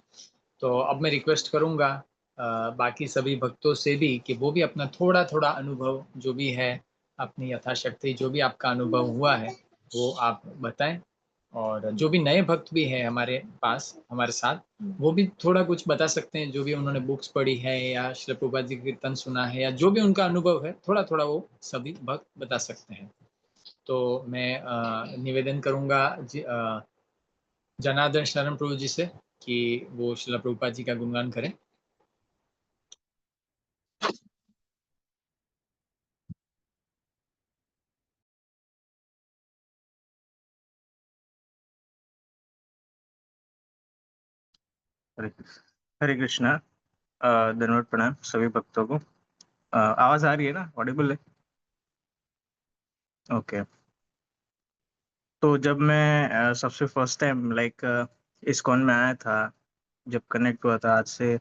तो अब मैं रिक्वेस्ट करूंगा बाकी सभी भक्तों से भी कि वो भी अपना थोड़ा थोड़ा अनुभव जो भी है, अपनी यथाशक्ति जो भी आपका अनुभव हुआ है वो आप बताएं। और जो भी नए भक्त भी है हमारे पास, हमारे साथ, वो भी थोड़ा कुछ बता सकते हैं, जो भी उन्होंने बुक्स पढ़ी है या श्री प्रभुपाद जी कीर्तन सुना है, या जो भी उनका अनुभव है, थोड़ा थोड़ा वो सभी भक्त बता सकते हैं। तो मैं निवेदन करूंगा जनार्दन शरण प्रभु जी से कि वो श्रील प्रभुपाद जी का गुणगान करें। हरे हरे कृष्णा। धन्यवाद, प्रणाम सभी भक्तों को। आवाज आ रही है ना, ऑडिबल है? ओके। तो जब मैं सबसे फर्स्ट टाइम लाइक इस्कॉन में आया था, जब कनेक्ट हुआ था, आज से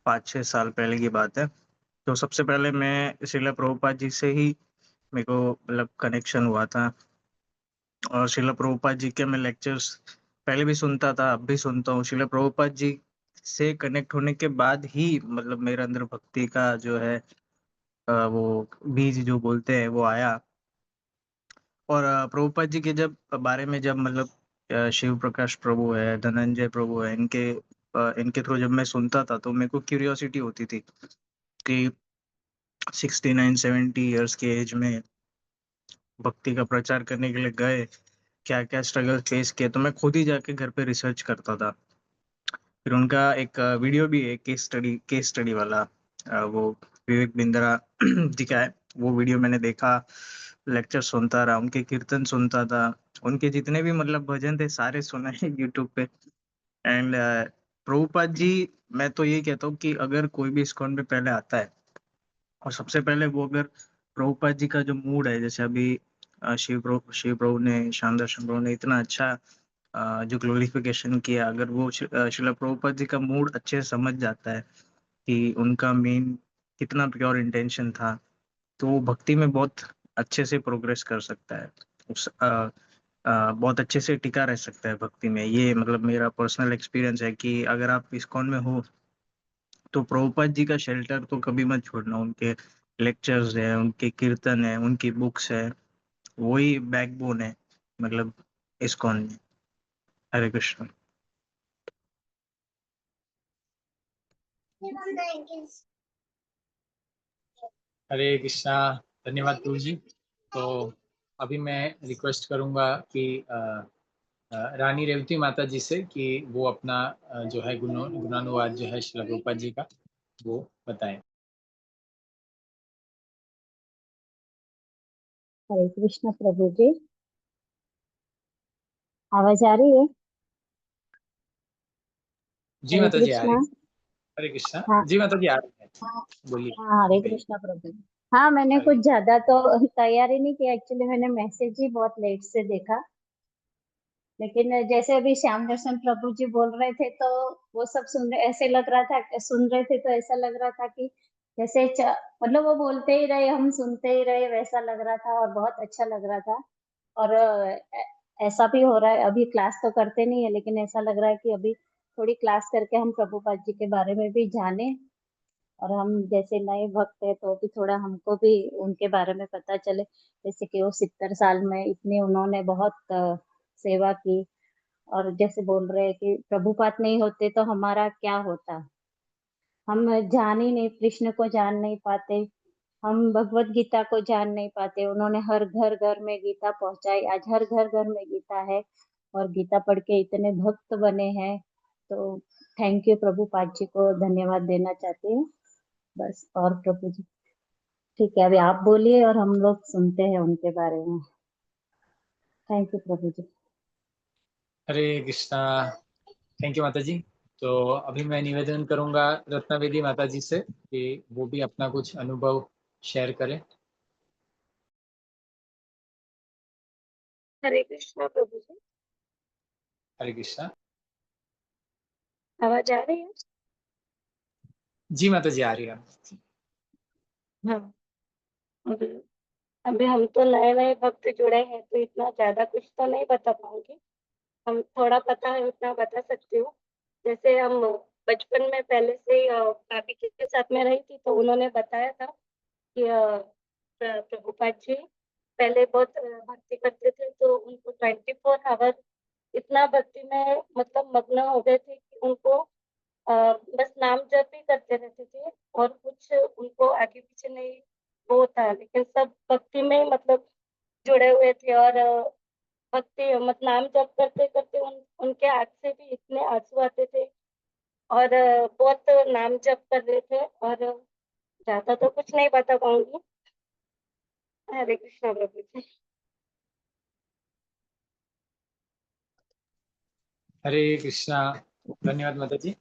5-6 साल पहले की बात है। तो सबसे पहले मैं श्रीला प्रभुपाद जी से ही मेरे को मतलब कनेक्शन हुआ था। और श्रीला प्रभुपाद जी के मैं लेक्चर्स पहले भी सुनता था, अब भी सुनता हूँ। श्रीला प्रभुपाद जी से कनेक्ट होने के बाद ही मतलब मेरे अंदर भक्ति का जो है वो बीज जो बोलते हैं वो आया। और प्रभुपाद जी के जब बारे में जब मतलब शिव प्रकाश प्रभु है, धनंजय प्रभु है, इनके थ्रू जब मैं सुनता था तो मेरे को क्यूरियोसिटी होती थी कि 69-70 ईयर्स के एज में भक्ति का प्रचार करने के लिए गए, क्या क्या स्ट्रगल फेस किए। तो मैं खुद ही जाके घर पे रिसर्च करता था। फिर उनका एक वीडियो भी है, केस स्टडी वाला, वो विवेक बिंद्रा जी का है। वो वीडियो मैंने देखा, लेक्चर सुनता रहा, उनके कीर्तन सुनता था, उनके जितने भी मतलब भजन थे सारे सुने यूट्यूब पे। एंड प्रभुपाद जी, मैं तो ये कहता हूँ कि अगर कोई भी इस्कॉन पे पहले आता है और सबसे पहले वो अगर प्रभुपाद जी का जो मूड है, जैसे अभी शिव प्रभु ने, श्याम दर्शन प्रभु ने इतना अच्छा जो ग्लोरिफिकेशन किया, अगर वो शिला प्रभुपाद जी का मूड अच्छे से समझ जाता है कि उनका मेन कितना प्योर इंटेंशन था, तो वो भक्ति में बहुत अच्छे से प्रोग्रेस कर सकता है। बहुत अच्छे से टिका रह सकता है भक्ति में। ये मतलब मेरा पर्सनल एक्सपीरियंस है कि अगर आप इस्कॉन में हो तो प्रभुपाद जी का शेल्टर तो कभी मत छोड़ना। उनके लेक्चर्स है, उनके कीर्तन है, उनकी बुक्स है, वही बैकबोन है मतलब इस्कॉन में। हरे कृष्ण। हरे कृष्णा। धन्यवाद प्रभु जी। तो अभी मैं रिक्वेस्ट करूंगा कि रानी रेवती माता जी से कि वो अपना जो है गुणानुवाद जो है श्रील प्रभुपाद जी का वो बताएं। हरे कृष्ण प्रभु जी, आवाज आ रही है? जी हरे माता जी आ रही कृष्णा। है। हरे कृष्णा। हाँ जी माता जी आ रही है, हाँ बोलिए। हाँ, हरे कहिए। कृष्णा प्रभु जी। हाँ, मैंने हरे। कुछ ज्यादा तो तैयारी नहीं की एक्चुअली, मैंने मैसेज ही बहुत लेट से देखा। लेकिन जैसे अभी श्याम दर्शन प्रभु जी बोल रहे थे तो वो सब सुन रहे, ऐसे लग रहा था, सुन रहे थे तो ऐसा लग रहा था कि जैसे मतलब वो बोलते ही रहे, हम सुनते ही रहे, वैसा लग रहा था और बहुत अच्छा लग रहा था। और ऐसा भी हो रहा है, अभी क्लास तो करते नहीं है लेकिन ऐसा लग रहा है कि अभी थोड़ी क्लास करके हम प्रभुपाद जी के बारे में भी जाने, और हम जैसे नए भक्त है तो भी थोड़ा हमको भी उनके बारे में पता चले। जैसे कि वो 70 साल में इतनी उन्होंने बहुत सेवा की। और जैसे बोल रहे हैं कि प्रभुपाद नहीं होते तो हमारा क्या होता, हम जान ही नहीं, कृष्ण को जान नहीं पाते, हम भगवत गीता को जान नहीं पाते। उन्होंने हर घर घर में गीता पहुंचाई, आज हर घर घर में गीता है और गीता पढ़ के इतने भक्त बने हैं। तो थैंक यू प्रभुपाद जी को धन्यवाद देना चाहती हूँ बस। और प्रभु जी ठीक है, अभी आप बोलिए और हम लोग सुनते हैं उनके बारे में। थैंक यू प्रभु जी। हरे कृष्णा। थैंक यू माता जी। तो अभी मैं निवेदन करूंगा रत्नावेदी माता जी से कि वो भी अपना कुछ अनुभव शेयर करें। हरे कृष्णा प्रभु जी, हरे कृष्णा। आवाज आ रही है? जी माता जी आ रही है। हाँ। अभी अभी हम तो नए नए भक्त जुड़े हैं तो इतना ज्यादा कुछ तो नहीं बता पाऊंगी। हम थोड़ा पता है उतना बता सकती हूँ। जैसे हम बचपन में पहले से ही भाभी के साथ में रही थी तो उन्होंने बताया था कि प्रभुपाद जी पहले बहुत भक्ति करते थे तो उनको 24 आवर इतना भक्ति में मतलब मग्न हो गए थे कि उनको बस नाम जप ही करते रहते थे और कुछ उनको आगे पीछे नहीं वो था, लेकिन सब भक्ति में ही मतलब जुड़े हुए थे। और भक्ति मत नाम जप करते करते उनके आंख से भी इतने आंसू आते थे और बहुत नाम जप कर रहे थे। और ज्यादा तो कुछ नहीं बता पाऊंगी। हरे कृष्णा प्रभु जी। हरे कृष्णा। धन्यवाद माता जी।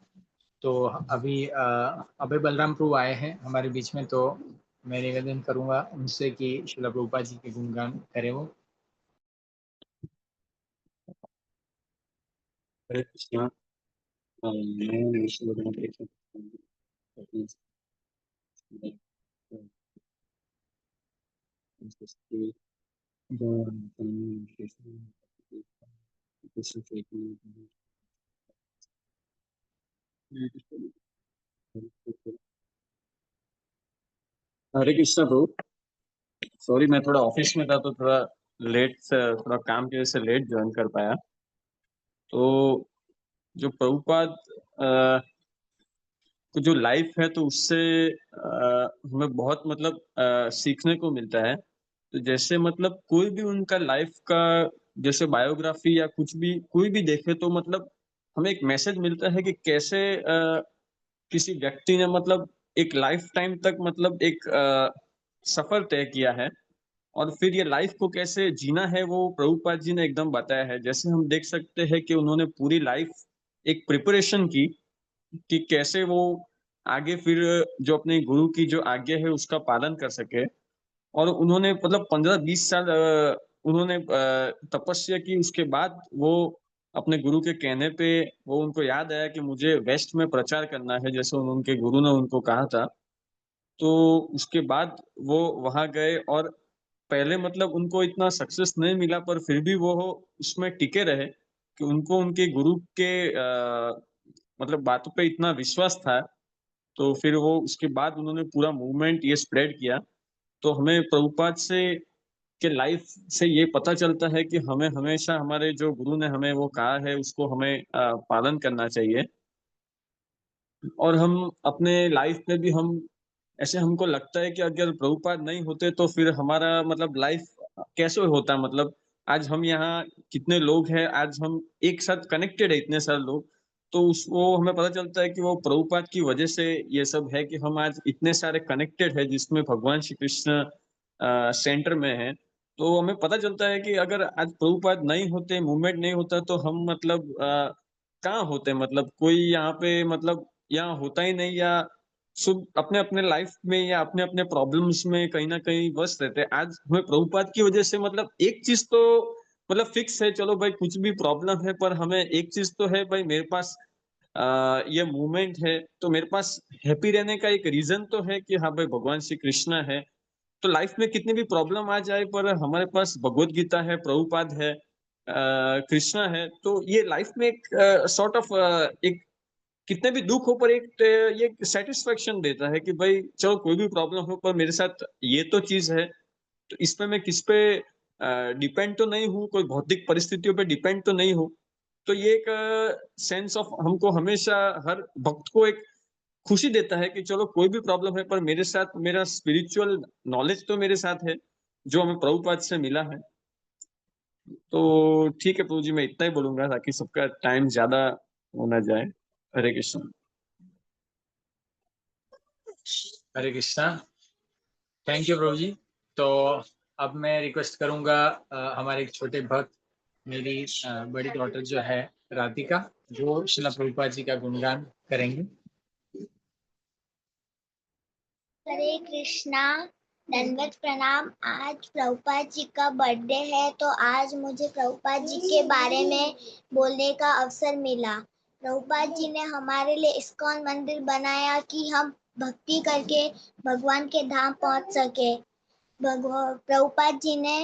तो अभी अभय बलराम प्रभु आए हैं हमारे बीच में, तो मैं निवेदन करूंगा उनसे कि श्रील प्रभुपाद जी के गुणगान करें वो। हरे कृष्णा। मैं विष्णु वर्धन के अपने हरे कृष्णा प्रभु। सॉरी मैं थोड़ा ऑफिस में था तो थोड़ा लेट से, थोड़ा काम की वजह से लेट ज्वाइन कर पाया। तो जो प्रभुपाद तो जो लाइफ है तो उससे हमें बहुत मतलब सीखने को मिलता है। तो जैसे मतलब कोई भी उनका लाइफ का जैसे बायोग्राफी या कुछ भी कोई भी देखे तो मतलब हमें एक मैसेज मिलता है कि कैसे किसी व्यक्ति ने मतलब एक लाइफ टाइम तक मतलब एक सफर तय किया है और फिर ये लाइफ को कैसे जीना है वो प्रभुपाद जी ने एकदम बताया है। जैसे हम देख सकते हैं कि उन्होंने पूरी लाइफ एक प्रिपरेशन की कि कैसे वो आगे फिर जो अपने गुरु की जो आज्ञा है उसका पालन कर सके। और उन्होंने मतलब 15-20 साल उन्होंने तपस्या की। उसके बाद वो अपने गुरु के कहने पे वो उनको याद आया कि मुझे वेस्ट में प्रचार करना है जैसे उनके गुरु ने उनको कहा था। तो उसके बाद वो वहां गए और पहले मतलब उनको इतना सक्सेस नहीं मिला पर फिर भी वो उसमें टिके रहे कि उनको उनके गुरु के मतलब बातों पे इतना विश्वास था। तो फिर वो उसके बाद उन्होंने पूरा मूवमेंट ये स्प्रेड किया। तो हमें प्रभुपाद से के लाइफ से ये पता चलता है कि हमें हमेशा हमारे जो गुरु ने हमें वो कहा है उसको हमें पालन करना चाहिए। और हम अपने लाइफ में भी हम ऐसे हमको लगता है कि अगर प्रभुपाद नहीं होते तो फिर हमारा मतलब लाइफ कैसे होता, मतलब आज हम यहाँ कितने लोग हैं, आज हम एक साथ कनेक्टेड है इतने सारे लोग, तो उसको हमें पता चलता है कि वो प्रभुपाद की वजह से ये सब है कि हम आज इतने सारे कनेक्टेड है, जिसमें भगवान श्री कृष्ण सेंटर में है। तो हमें पता चलता है कि अगर आज प्रभुपाद नहीं होते, मूवमेंट नहीं होता, तो हम मतलब कहाँ होते, मतलब कोई यहाँ पे मतलब यहाँ होता ही नहीं, या सब अपने-अपने लाइफ में या अपने-अपने प्रॉब्लम्स में कहीं न कहीं व्यस्त रहते हैं। आज हमें प्रभुपाद की वजह से मतलब एक चीज़ तो मतलब फिक्स है, चलो भाई कुछ भी प्रॉब्लम है, पर हमें एक चीज़ तो है भाई, मेरे पास ये मूवमेंट है, तो मेरे पास हैप्पी रहने का एक रीज़न तो है कि हाँ भाई भगवान श्री कृष्ण है। तो लाइफ में कितनी भी प्रॉब्लम आ जाए, पर हमारे पास भगवत गीता है, प्रभुपाद है, कृष्णा है, तो ये लाइफ में एक सॉर्ट ऑफ एक कितने भी दुःख हो, पर एक ये सैटिस्फैक्शन देता है कि भाई चलो कोई भी प्रॉब्लम हो, पर मेरे साथ ये तो चीज़ है, तो इसमें मैं किस पे डिपेंड तो नहीं हूँ, कोई भौतिक परिस्थितियों पे डिपेंड तो नहीं हूँ। तो ये एक सेंस ऑफ हमको हमेशा हर भक्त को एक खुशी देता है कि चलो कोई भी प्रॉब्लम है, पर मेरे साथ मेरा स्पिरिचुअल नॉलेज तो मेरे साथ है, जो हमें प्रभुपाद से मिला है। तो ठीक है प्रभु जी, मैं इतना ही बोलूँगा ताकि सबका टाइम ज़्यादा हो ना जाए। हरे कृष्ण। हरे कृष्णा। थैंक यू प्रभु जी। तो अब मैं रिक्वेस्ट करूंगा हमारे एक छोटे भक्त, मेरी बड़ी डॉटर जो है राधिका, जो श्रील प्रभुपाद जी का गुणगान करेंगे। हरे कृष्णा, दंडवत प्रणाम। आज प्रभुपाद जी का बर्थडे है, तो आज मुझे प्रभुपाद जी के बारे में बोलने का अवसर मिला। प्रभुपाद जी ने हमारे लिए इस्कॉन मंदिर बनाया कि हम भक्ति करके भगवान के धाम पहुंच सके। प्रभुपाद जी ने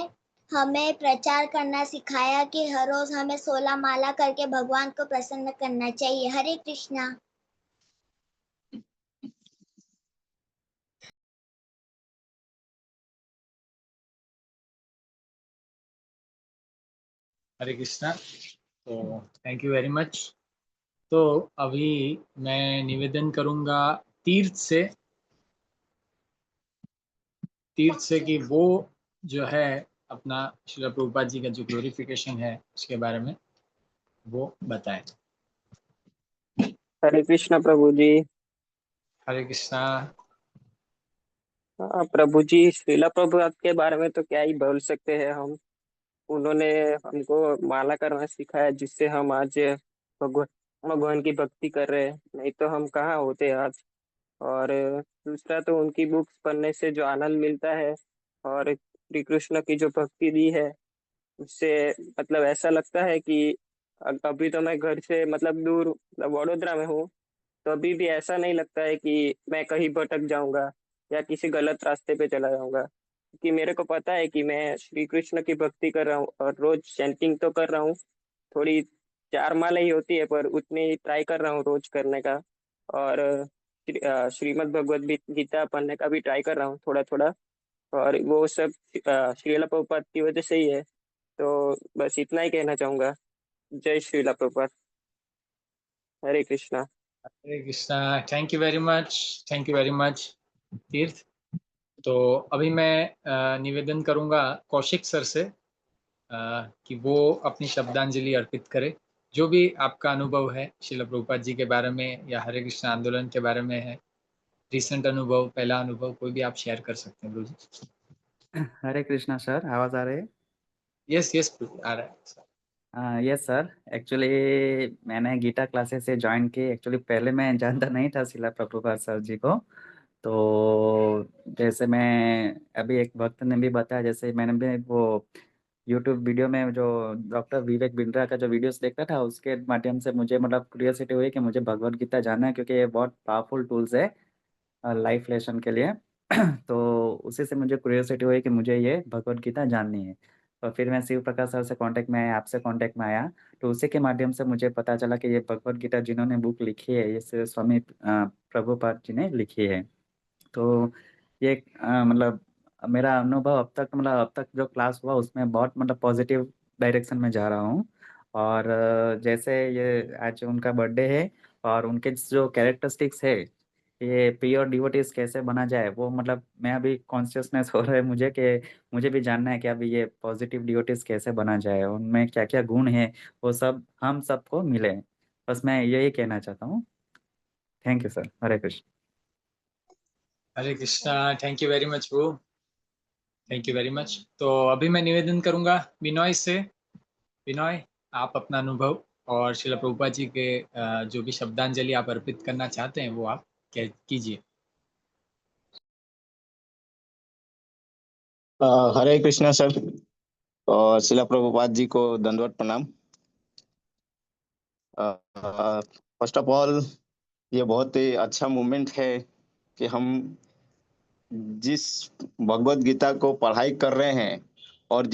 हमें प्रचार करना सिखाया कि हर रोज हमें 16 माला करके भगवान को प्रसन्न करना चाहिए। हरे कृष्णा। हरे कृष्णा। तो थैंक यू वेरी मच। तो अभी मैं निवेदन करूंगा तीर्थ से कि वो जो है अपना श्रील प्रभुपाद जी का जो ग्लोरिफिकेशन है उसके बारे में वो बताएं। हरे कृष्णा प्रभु जी। हरे कृष्णा। हाँ प्रभु जी, श्रीला प्रभुपाद के बारे में तो क्या ही बोल सकते हैं हम। उन्होंने हमको माला करना सिखाया, जिससे हम आज भगवान भगवान की भक्ति कर रहे हैं, नहीं तो हम कहाँ होते आज। और दूसरा तो उनकी बुक्स पढ़ने से जो आनंद मिलता है, और श्री कृष्ण की जो भक्ति दी है, उससे मतलब ऐसा लगता है कि अभी तो मैं घर से मतलब दूर मतलब वडोदरा में हूँ, तो अभी भी ऐसा नहीं लगता है कि मैं कहीं भटक जाऊंगा या किसी गलत रास्ते पे चला जाऊंगा, क्योंकि मेरे को पता है कि मैं श्री कृष्ण की भक्ति कर रहा हूँ और रोज चैंटिंग तो कर रहा हूँ। थोड़ी 4 माला ही होती है, पर उतनी ही ट्राई कर रहा हूँ रोज करने का। और श्रीमद् भगवद गीता पढ़ने का भी ट्राई कर रहा हूँ थोड़ा थोड़ा। और वो सब श्रीला प्रभुपाद की वजह से ही है। तो बस इतना ही कहना चाहूंगा। जय Srila Prabhupada. Hare Krishna. Hare Krishna. Thank you very much. Thank you very much Tirtha. तो अभी मैं निवेदन करूंगा कौशिक सर से कि वो अपनी श्रद्धांजलि अर्पित करे। जो भी आपका अनुभव है श्रील प्रभुपाद जी के बारे में या हरे कृष्ण आंदोलन के बारे में है, रिसेंट अनुभव, पहला अनुभव, कोई भी आप शेयर कर सकते हैं गुरु जी। हरे कृष्णा सर, आवाज आ रही है? यस यस आ रहा है सर। यस सर, एक्चुअली मैंने गीता क्लासेस से ज्वाइन की। एक्चुअली पहले मैं जानता नहीं था शिला प्रभुपाद सर जी को। तो जैसे मैं अभी एक भक्त ने भी बताया, जैसे मैंने भी वो यूट्यूब वीडियो में जो डॉक्टर विवेक बिंद्रा का जो वीडियोस देखता था, उसके माध्यम से मुझे मतलब क्यूरियोसिटी हुई कि मुझे भगवत गीता जानना है, क्योंकि ये बहुत पावरफुल टूल्स है लाइफ लेसन के लिए। तो उसी से मुझे क्यूरियोसिटी हुई कि मुझे ये भगवत गीता जाननी है। और फिर मैं शिव प्रकाश सर से कांटेक्ट में आया, आपसे कांटेक्ट में आया। तो उसी के माध्यम से मुझे पता चला कि ये भगवत गीता जिन्होंने बुक लिखी है, ये स्वामी प्रभुपाद जी ने लिखी है। तो ये मतलब मेरा अनुभव अब तक जो क्लास हुआ उसमें बहुत मतलब पॉजिटिव डायरेक्शन में जा रहा हूँ। और जैसे ये आज उनका बर्थडे है, और उनके जो कैरेक्टरिस्टिक्स है ये प्योर डिवोटीज कैसे बना जाए, वो मतलब मैं अभी कॉन्शियसनेस हो रहा है मुझे कि मुझे भी जानना है कि अभी ये पॉजिटिव डिवोटीज कैसे बना जाए, उनमें क्या क्या गुण है वो सब हम सबको मिले। बस मैं यही कहना चाहता हूँ। Thank you sir. Hare Krishna. Hare Krishna. Thank you very much bro, thank you very much. तो अभी मैं निवेदन करूंगा बिनॉय से। बिनॉय, आप अपना अनुभव और श्रील प्रभुपाद जी के जो भी शब्दांजलि आप अर्पित करना चाहते हैं वो आप कीजिए। हरे कृष्णा सर, और शिला प्रभुपाद जी को दंडवत प्रणाम। फर्स्ट ऑफ ऑल, ये बहुत ही अच्छा मूवमेंट है कि हम जिस भगवत गीता को पढ़ाई कर रहे हैं और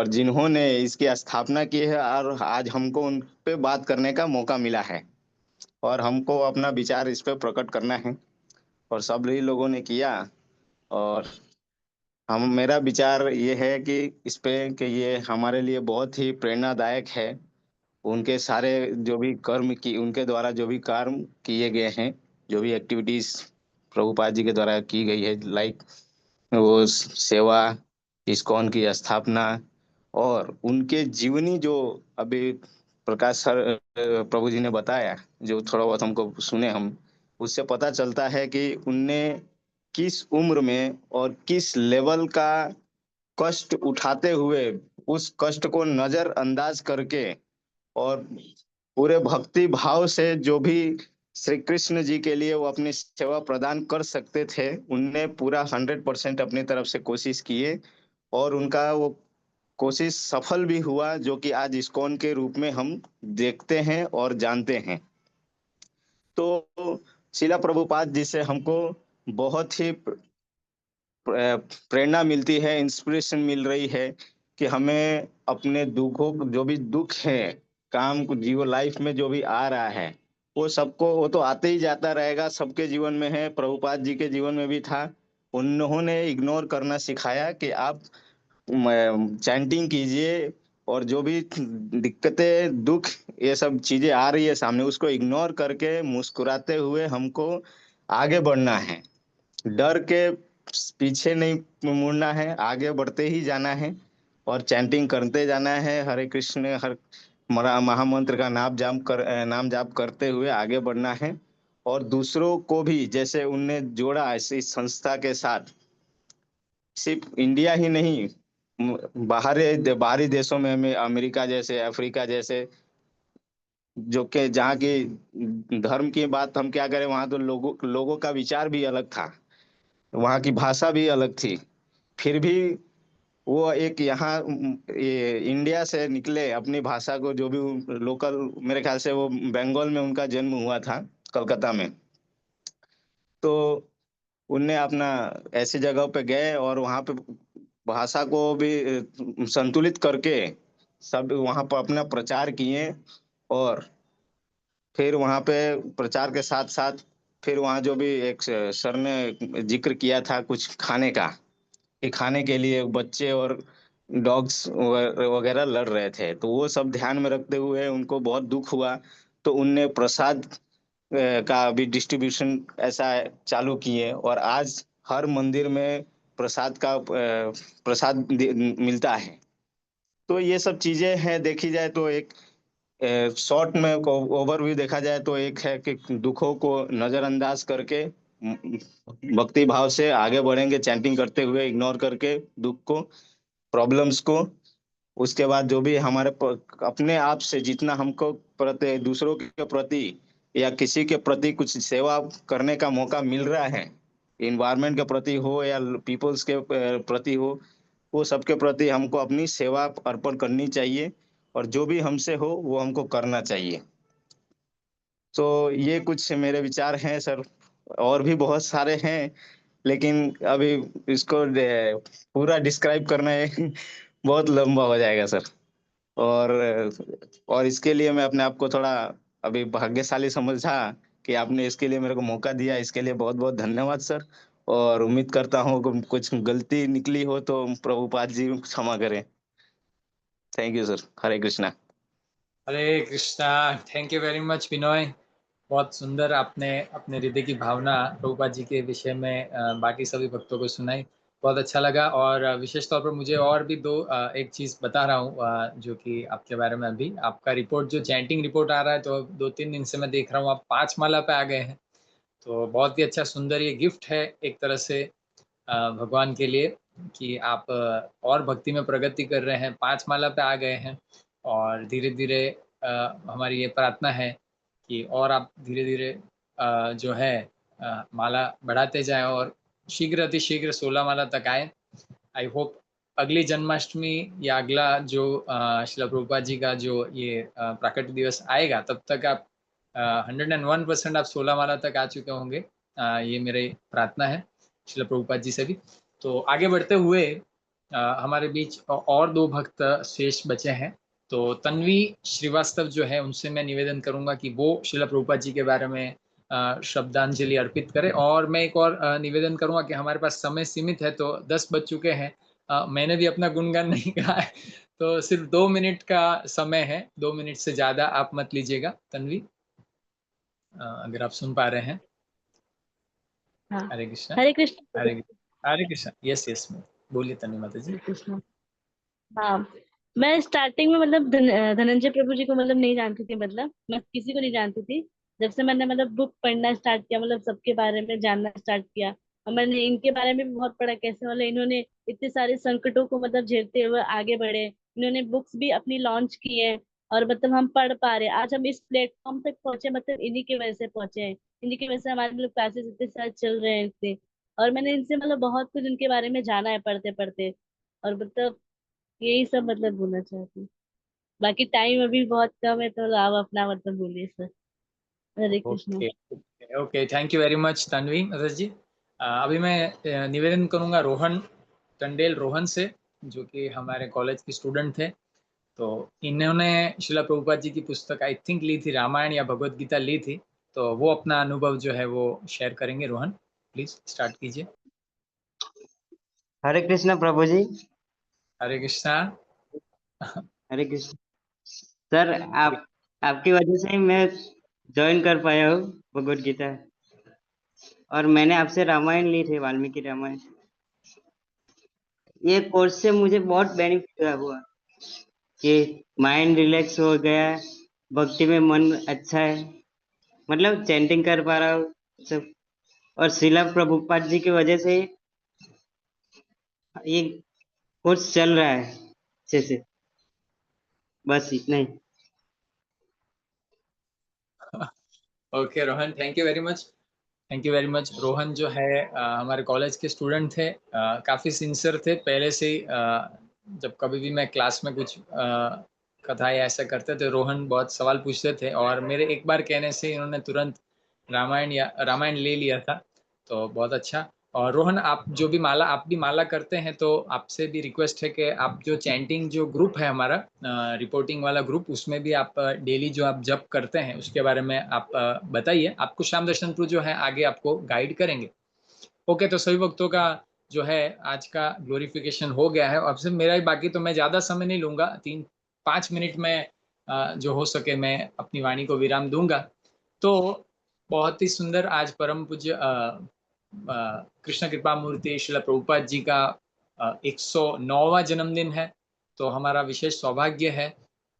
जिन्होंने इसकी स्थापना की है, और आज हमको उन पे बात करने का मौका मिला है और हमको अपना विचार इस पे प्रकट करना है, और सब ही लोगों ने किया। और हम मेरा विचार ये है कि इस पे कि ये हमारे लिए बहुत ही प्रेरणादायक है। उनके सारे जो भी कर्म की उनके द्वारा जो भी कर्म किए गए हैं, जो भी एक्टिविटीज प्रभुपाद जी के द्वारा की गई है, लाइक वो सेवा, इस्कॉन की स्थापना, और उनके जीवनी जो अभी प्रकाश सर प्रभु जी ने बताया, जो थोड़ा बहुत हमको सुने हम, उससे पता चलता है कि उनने किस उम्र में और किस लेवल का कष्ट उठाते हुए उस कष्ट को नजरअंदाज करके और पूरे भक्ति भाव से जो भी श्री कृष्ण जी के लिए वो अपनी सेवा प्रदान कर सकते थे, उनने पूरा 100% अपनी तरफ से कोशिश किए, और उनका वो कोशिश सफल भी हुआ, जो कि आज इस्कॉन के रूप में हम देखते हैं और जानते हैं। तो शिला प्रभुपाद जी से हमको बहुत ही प्रेरणा मिलती है, इंस्पिरेशन मिल रही है कि हमें अपने दुखों, जो भी दुख है काम को जीवन लाइफ में जो भी आ रहा है, वो तो आते ही जाता रहेगा, सबके जीवन में है, प्रभुपाद जी के जीवन में भी था। उन्होंने इग्नोर करना सिखाया कि आप चैंटिंग कीजिए, और जो भी दिक्कतें दुख ये सब चीजें आ रही है सामने, उसको इग्नोर करके मुस्कुराते हुए हमको आगे बढ़ना है। डर के पीछे नहीं मुड़ना है, आगे बढ़ते ही जाना है और चैंटिंग करते जाना है। हरे कृष्ण हर महामंत्र का नाम जाप करते हुए आगे बढ़ना है, और दूसरों को भी जैसे उनने जोड़ा इस संस्था के साथ, सिर्फ इंडिया ही नहीं, बाहरी देशों में, अमेरिका जैसे, अफ्रीका जैसे, जो कि जहाँ की धर्म की बात हम क्या करें, वहां तो लोगों का विचार भी अलग था, वहाँ की भाषा भी अलग थी, फिर भी वो एक यहाँ ये इंडिया से निकले अपनी भाषा को, जो भी लोकल, मेरे ख्याल से वो बंगाल में उनका जन्म हुआ था, कलकत्ता में। तो उनने अपना ऐसी जगह पे गए और वहाँ पे भाषा को भी संतुलित करके सब वहाँ पर अपना प्रचार किए, और फिर वहाँ पे प्रचार के साथ साथ फिर वहाँ जो भी एक सर ने जिक्र किया था कुछ खाने का, कि खाने के लिए बच्चे और डॉग्स वगैरह लड़ रहे थे, तो वो सब ध्यान में रखते हुए उनको बहुत दुख हुआ, तो उनने प्रसाद का भी डिस्ट्रीब्यूशन ऐसा चालू किए, और आज हर मंदिर में प्रसाद मिलता है। तो ये सब चीजें हैं, देखी जाए तो एक शॉर्ट में ओवरव्यू देखा जाए तो एक है कि दुखों को नजरअंदाज करके भक्ति भाव से आगे बढ़ेंगे, चैंटिंग करते हुए, इग्नोर करके दुख को, प्रॉब्लम्स को। उसके बाद जो भी अपने आप से जितना हमको प्रति दूसरों के प्रति या किसी के प्रति कुछ सेवा करने का मौका मिल रहा है, इन्वायरमेंट के प्रति हो या पीपल्स के प्रति हो, वो सबके प्रति हमको अपनी सेवा अर्पण करनी चाहिए, और जो भी हमसे हो वो हमको करना चाहिए। तो ये कुछ मेरे विचार हैं सर, और भी बहुत सारे हैं, लेकिन अभी इसको पूरा डिस्क्राइब करना है बहुत लंबा हो जाएगा सर। और और इसके लिए मैं अपने आप को थोड़ा अभी भाग्यशाली समझा कि आपने इसके लिए मेरे को मौका दिया, इसके लिए बहुत बहुत धन्यवाद सर। और उम्मीद करता हूँ कि कुछ गलती निकली हो तो प्रभुपाद जी क्षमा करें। Thank you sir. Hare Krishna. Hare Krishna. Thank you very much Binoy. बहुत सुंदर आपने अपने हृदय की भावना प्रभुपाद जी के विषय में बाकी सभी भक्तों को सुनाई, बहुत अच्छा लगा। और विशेष तौर पर मुझे और भी एक चीज़ बता रहा हूँ जो कि आपके बारे में अभी आपका रिपोर्ट जो चैंटिंग रिपोर्ट आ रहा है, तो 2-3 दिन से मैं देख रहा हूँ आप 5 माला पे आ गए हैं। तो बहुत ही अच्छा सुंदर ये गिफ्ट है एक तरह से भगवान के लिए कि आप और भक्ति में प्रगति कर रहे हैं, 5 माला पे आ गए हैं। और धीरे-धीरे हमारी ये प्रार्थना है कि और आप धीरे-धीरे जो है माला बढ़ाते जाएँ और शीघ्र अतिशीघ्र 16 माला तक आएँ। आई होप अगली जन्माष्टमी या अगला जो श्रील प्रभुपाद जी का जो ये प्राकट्य दिवस आएगा, तब तक आप 101% आप 16 माला तक आ चुके होंगे। ये मेरी प्रार्थना है श्रील प्रभुपाद जी से भी। तो आगे बढ़ते हुए हमारे बीच और 2 भक्त शेष बचे हैं। तो तन्वी श्रीवास्तव जो है, उनसे मैं निवेदन करूँगा कि वो श्रील प्रभुपाद जी के बारे में श्रद्धांजलि अर्पित करें। और मैं एक और निवेदन करूँगा कि हमारे पास समय सीमित है, तो 10 बज चुके हैं। मैंने भी अपना गुणगान नहीं कहा है, तो सिर्फ 2 मिनट का समय है, 2 मिनट से ज़्यादा आप मत लीजिएगा। तन्वी, अगर आप सुन पा रहे हैं। हाँ, हरे कृष्णा। हरे कृष्ण। हरे कृष्णा। यस यस, बोलिए तन्वी माता जी। हरे कृष्ण। हाँ, मैं स्टार्टिंग में मतलब धनंजय प्रभु जी को मतलब नहीं जानती थी, मतलब मैं किसी को नहीं जानती थी। जब से मैंने मतलब बुक पढ़ना स्टार्ट किया, मतलब सबके बारे में जानना स्टार्ट किया, और मैंने इनके बारे में भी बहुत पढ़ा, कैसे मतलब इन्होंने इतने सारे संकटों को मतलब झेलते हुए आगे बढ़े। इन्होंने बुक्स भी अपनी लॉन्च की है, और मतलब हम पढ़ पा रहे हैं। आज हम इस प्लेटफॉर्म तक पहुंचे, मतलब इन्हीं की वजह से पहुंचे हैं। इन्हीं की वजह से हमारे मतलब क्लासेस इतने सारे चल रहे हैं इतने। और मैंने इनसे मतलब बहुत कुछ इनके बारे में जाना है पढ़ते पढ़ते। और मतलब यही सब मतलब बोलना चाहती हूँ। बाकी टाइम अभी बहुत कम है, तो आप अपना मतलब बोलिए sir. Hare Krishna. Okay okay, thank you very much Tanvi माता जी। अभी मैं निवेदन करूंगा रोहन टंडेल रोहन से, जो कि हमारे कॉलेज के स्टूडेंट थे। तो इन्होंने श्रील प्रभुपाद जी की पुस्तक आई थिंक ली थी, रामायण या भगवत गीता ली थी। तो वो अपना अनुभव जो है वो शेयर करेंगे। रोहन, प्लीज स्टार्ट कीजिए। हरे कृष्णा प्रभु जी। हरे कृष्णा। हरे कृष्ण सर। आपकी वजह से ही मैं ज्वाइन कर पाया हूँ भगवत गीता। और मैंने आपसे रामायण ली थी, वाल्मीकि रामायण। ये कोर्स से मुझे बहुत बेनिफिट हुआ कि माइंड रिलैक्स हो गया, भक्ति में मन अच्छा है, मतलब चैंटिंग कर पा रहा हूँ सब। और श्रीला प्रभुपाद जी की वजह से ये कोर्स चल रहा है अच्छे से। बस इतना ही। Okay Rohan, thank you very much. Thank you very much. Rohan जो है हमारे कॉलेज के स्टूडेंट थे, काफ़ी सिंसियर थे पहले से ही। जब कभी भी मैं क्लास में कुछ कथा या ऐसा करते थे, रोहन बहुत सवाल पूछते थे, और मेरे एक बार कहने से इन्होंने तुरंत रामायण ले लिया था। तो बहुत अच्छा। और रोहन, आप भी माला करते हैं, तो आपसे भी रिक्वेस्ट है कि आप जो चैंटिंग जो ग्रुप है हमारा रिपोर्टिंग वाला ग्रुप, उसमें भी आप डेली जो आप जप करते हैं उसके बारे में आप बताइए। आपको श्याम दर्शन प्रभु जो है आगे आपको गाइड करेंगे। ओके, तो सभी भक्तों का जो है आज का ग्लोरिफिकेशन हो गया है। अब से मेरा ही बाकी, तो मैं ज़्यादा समय नहीं लूँगा, 3-5 मिनट में जो हो सके मैं अपनी वाणी को विराम दूंगा। तो बहुत ही सुंदर आज परम पूज्य कृष्ण कृपा मूर्ति श्रील प्रभुपाद जी का 109वां जन्मदिन है। तो हमारा विशेष सौभाग्य है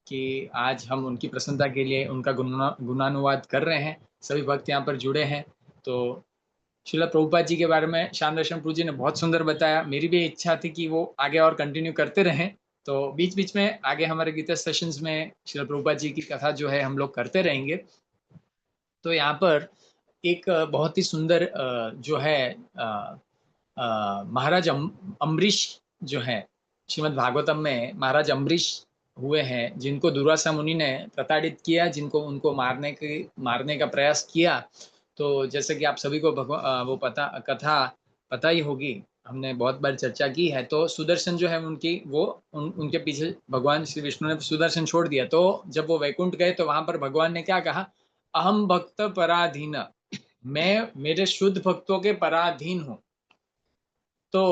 कि आज हम उनकी प्रसन्नता के लिए उनका गुणानुवाद कर रहे हैं। सभी भक्त यहाँ पर जुड़े हैं। तो श्रील प्रभुपाद जी के बारे में श्याम दर्शन प्रभु जी ने बहुत सुंदर बताया। मेरी भी इच्छा थी कि वो आगे और कंटिन्यू करते रहें। तो बीच बीच में आगे हमारे गीता सेशंस में श्रील प्रभुपाद जी की कथा जो है हम लोग करते रहेंगे। तो यहाँ पर एक बहुत ही सुंदर जो है महाराज अम्बरीश जो है, श्रीमद् भागवतम में महाराज अम्बरीश हुए हैं, जिनको दुर्वासा मुनि ने प्रताड़ित किया, जिनको उनको मारने का प्रयास किया। तो जैसे कि आप सभी को वो कथा पता ही होगी, हमने बहुत बार चर्चा की है। तो सुदर्शन जो है उनके पीछे भगवान श्री विष्णु ने सुदर्शन छोड़ दिया। तो जब वो वैकुंठ गए, तो वहां पर भगवान ने क्या कहा, अहम भक्त पराधीन, मैं मेरे शुद्ध भक्तों के पराधीन हूँ। तो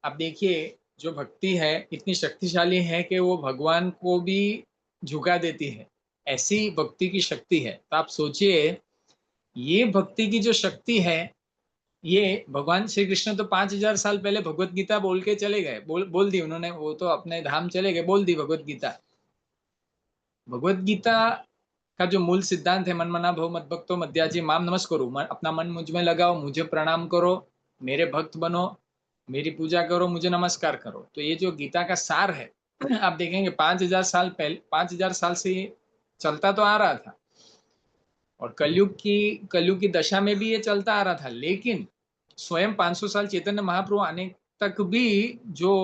आप देखिए, जो भक्ति है इतनी शक्तिशाली है कि वो भगवान को भी झुका देती है, ऐसी भक्ति की शक्ति है। तो आप सोचिए ये भक्ति की जो शक्ति है, ये भगवान श्री कृष्ण तो 5000 साल पहले भगवत गीता बोल के चले गए, बोल दी उन्होंने, वो तो अपने धाम चले गए, बोल दी भगवत गीता। भगवत गीता का जो मूल सिद्धांत है, मन मना भव मत भक्तो मध्याजी माम नमस्करो, अपना मन मुझ में लगाओ, मुझे प्रणाम करो, मेरे भक्त बनो, मेरी पूजा करो, मुझे नमस्कार करो। तो ये जो गीता का सार है, आप देखेंगे 5000 साल पहले, 5000 साल से ये चलता तो आ रहा था, और कलयुग की दशा में भी ये चलता आ रहा था, लेकिन स्वयं 500 साल चैतन्य महाप्रभु आने तक भी जो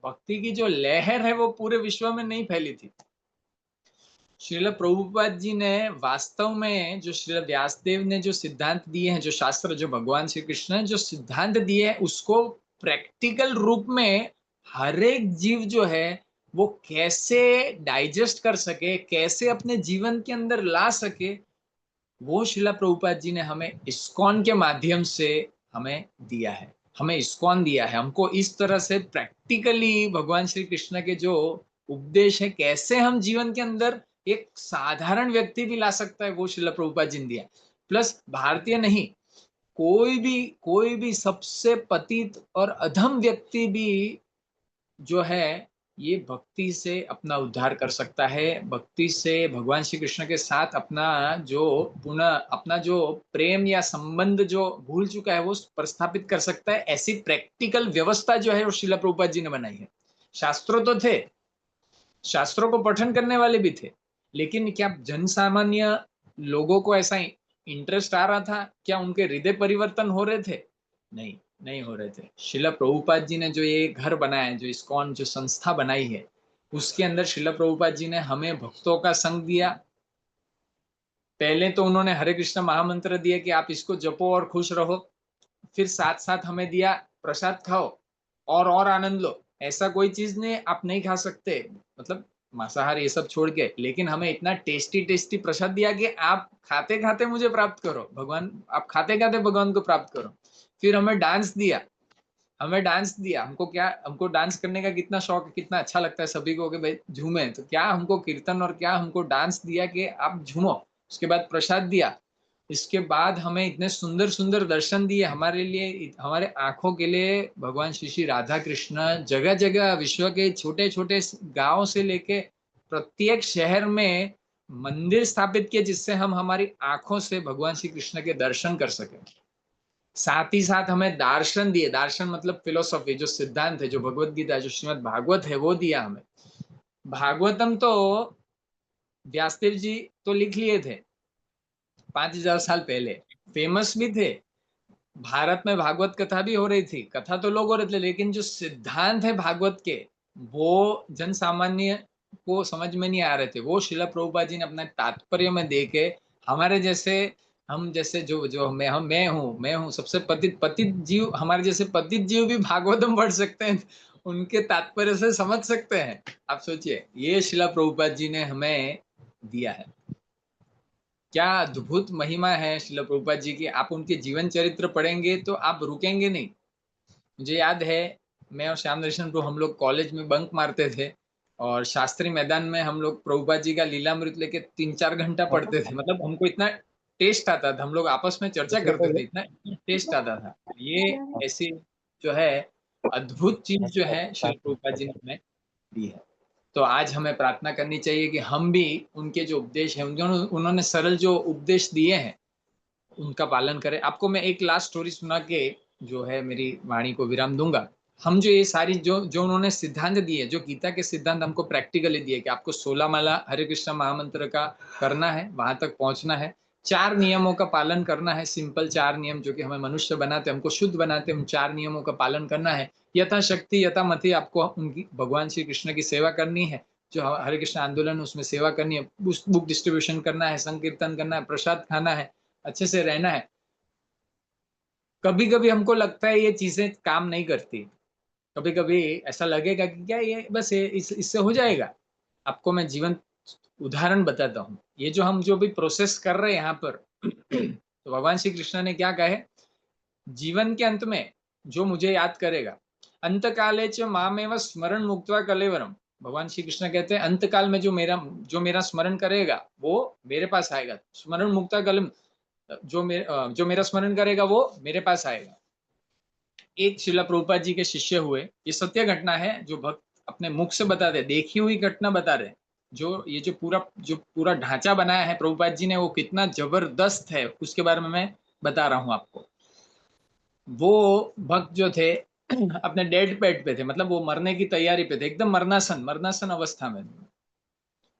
भक्ति की जो लहर है वो पूरे विश्व में नहीं फैली थी। श्रील प्रभुपाद जी ने वास्तव में जो श्रील व्यासदेव ने जो सिद्धांत दिए हैं, जो शास्त्र, जो भगवान श्री कृष्ण ने जो सिद्धांत दिए हैं, उसको प्रैक्टिकल रूप में हर एक जीव जो है वो कैसे डाइजेस्ट कर सके, कैसे अपने जीवन के अंदर ला सके, वो श्रील प्रभुपाद जी ने हमें इस्कॉन के माध्यम से हमें दिया है, हमें इस्कॉन दिया है। हमको इस तरह से प्रैक्टिकली भगवान श्री कृष्ण के जो उपदेश है, कैसे हम जीवन के अंदर एक साधारण व्यक्ति भी ला सकता है, वो श्रील प्रभुपाद जी ने दिया। प्लस भारतीय नहीं, कोई भी सबसे पतित और अधम व्यक्ति भी जो है ये भक्ति से अपना उद्धार कर सकता है, भक्ति से भगवान श्री कृष्ण के साथ अपना जो प्रेम या संबंध जो भूल चुका है वो प्रस्थापित कर सकता है। ऐसी प्रैक्टिकल व्यवस्था जो है वो श्रील प्रभुपाद जी ने बनाई है। शास्त्रों तो थे, शास्त्रों को पठन करने वाले भी थे, लेकिन क्या जन सामान्य लोगों को ऐसा इंटरेस्ट आ रहा था? क्या उनके हृदय परिवर्तन हो रहे थे? नहीं हो रहे थे। श्रील प्रभुपाद जी ने जो ये घर बनाया है, जो इस्कॉन जो संस्था बनाई है, उसके अंदर श्रील प्रभुपाद जी ने हमें भक्तों का संग दिया। पहले तो उन्होंने हरे कृष्ण महामंत्र दिया कि आप इसको जपो और खुश रहो, फिर साथ साथ हमें दिया प्रसाद खाओ और आनंद लो। ऐसा कोई चीज नहीं आप नहीं खा सकते, मतलब मांसाहार ये सब छोड़ के, लेकिन हमें इतना टेस्टी प्रसाद दिया कि आप खाते खाते मुझे प्राप्त करो भगवान, आप खाते खाते भगवान को प्राप्त करो। फिर हमें डांस दिया, हमको डांस करने का कितना शौक है, कितना अच्छा लगता है सभी को कि भाई झूमे, तो क्या हमको कीर्तन और क्या हमको डांस दिया कि आप झूमो। उसके बाद प्रसाद दिया, इसके बाद हमें इतने सुंदर सुंदर दर्शन दिए, हमारे लिए, हमारे आंखों के लिए भगवान श्री राधा कृष्ण जगह जगह विश्व के छोटे छोटे गांव से लेके प्रत्येक शहर में मंदिर स्थापित किए, जिससे हम हमारी आंखों से भगवान श्री कृष्ण के दर्शन कर सके। साथ ही साथ हमें दार्शन दिए, दार्शन मतलब फिलोसॉफी, जो सिद्धांत है, जो भगवत गीता है, जो श्रीमद् भागवत है, वो दिया हमें। भागवतम तो व्यासदेव जी तो लिख लिए थे 5000 साल पहले, फेमस भी थे, भारत में भागवत कथा भी हो रही थी, कथा तो लोग हो रहे थे, लेकिन जो सिद्धांत है भागवत के वो जन सामान्य को समझ में नहीं आ रहे थे। वो श्रील प्रभुपाद जी ने अपने तात्पर्य में देके हमारे जैसे, हम जैसे जो मैं हूँ सबसे पतित जीव, हमारे जैसे पतित जीव भी भागवतम पढ़ सकते हैं, उनके तात्पर्य से समझ सकते हैं। आप सोचिए, ये श्रील प्रभुपाद जी ने हमें दिया है। क्या अद्भुत महिमा है श्रील प्रभुपाद जी की। आप उनके जीवन चरित्र पढ़ेंगे तो आप रुकेंगे नहीं। मुझे याद है, मैं और श्याम दर्शन प्रभु हम लोग कॉलेज में बंक मारते थे और शास्त्री मैदान में हम लोग प्रभुपाद जी का लीलामृत लेके 3-4 घंटा पढ़ते थे। मतलब हमको इतना टेस्ट आता था, हम लोग आपस में चर्चा करते थे, इतना टेस्ट आता था। ये ऐसी जो है अद्भुत चीज जो है श्री प्रभुपाद जी ने हमें दी है। तो आज हमें प्रार्थना करनी चाहिए कि हम भी उनके जो उपदेश है, उन्होंने सरल जो उपदेश दिए हैं उनका पालन करें। आपको मैं एक लास्ट स्टोरी सुना के जो है मेरी वाणी को विराम दूंगा। हम जो ये सारी जो उन्होंने सिद्धांत दिए, जो गीता के सिद्धांत हमको प्रैक्टिकली दिए कि आपको 16 माला हरे कृष्ण महामंत्र का करना है, वहां तक पहुंचना है, 4 नियमों का पालन करना है, सिंपल 4 नियम जो कि हमें मनुष्य बनाते, हमको शुद्ध बनाते, उन 4 नियमों का पालन करना है। यथाशक्ति यथामति आपको उनकी भगवान श्री कृष्ण की सेवा करनी है, जो हरे कृष्ण आंदोलन उसमें सेवा करनी है, बुक डिस्ट्रीब्यूशन करना है, संकीर्तन करना है, प्रसाद खाना है, अच्छे से रहना है। कभी कभी हमको लगता है ये चीजें काम नहीं करती, कभी कभी ऐसा लगेगा कि क्या ये बस इससे हो जाएगा। आपको मैं जीवन उदाहरण बताता हूँ। ये जो हम जो भी प्रोसेस कर रहे हैं यहाँ पर तो भगवान श्री कृष्ण ने क्या कहा है, जीवन के अंत में जो मुझे याद करेगा, अंत काले च मामेव स्मरण मुक्त्वा कलेवरम। भगवान श्री कृष्ण कहते हैं अंत काल में जो मेरा स्मरण करेगा वो मेरे पास आएगा, स्मरण मुक्ता कलम, जो मेरा स्मरण करेगा वो मेरे पास आएगा। एक श्रीला प्रभुपाद जी के शिष्य हुए, ये सत्य घटना है जो भक्त अपने मुख से बता रहे, देखी हुई घटना बता रहे। जो पूरा ढांचा बनाया है प्रभुपाद जी ने, वो कितना जबरदस्त है उसके बारे में मैं बता रहा हूँ आपको। वो भक्त जो थे अपने डेड पेट पे थे, मतलब वो मरने की तैयारी पे थे, एकदम मरनासन अवस्था में।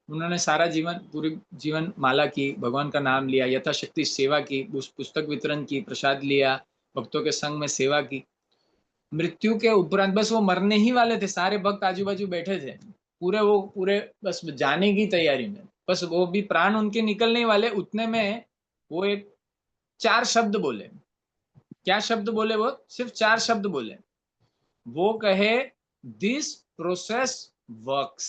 उन्होंने सारा जीवन, पूरी जीवन माला की, भगवान का नाम लिया, यथाशक्ति सेवा की, पुस्तक वितरण की, प्रसाद लिया, भक्तों के संग में सेवा की। मृत्यु के उपरांत बस वो मरने ही वाले थे, सारे भक्त आजू बाजू बैठे थे, पूरे बस जाने की तैयारी में, बस वो भी प्राण उनके निकलने वाले, उतने में वो एक 4 शब्द बोले। क्या शब्द बोले? वो सिर्फ 4 शब्द बोले। वो कहे, दिस प्रोसेस वर्क्स।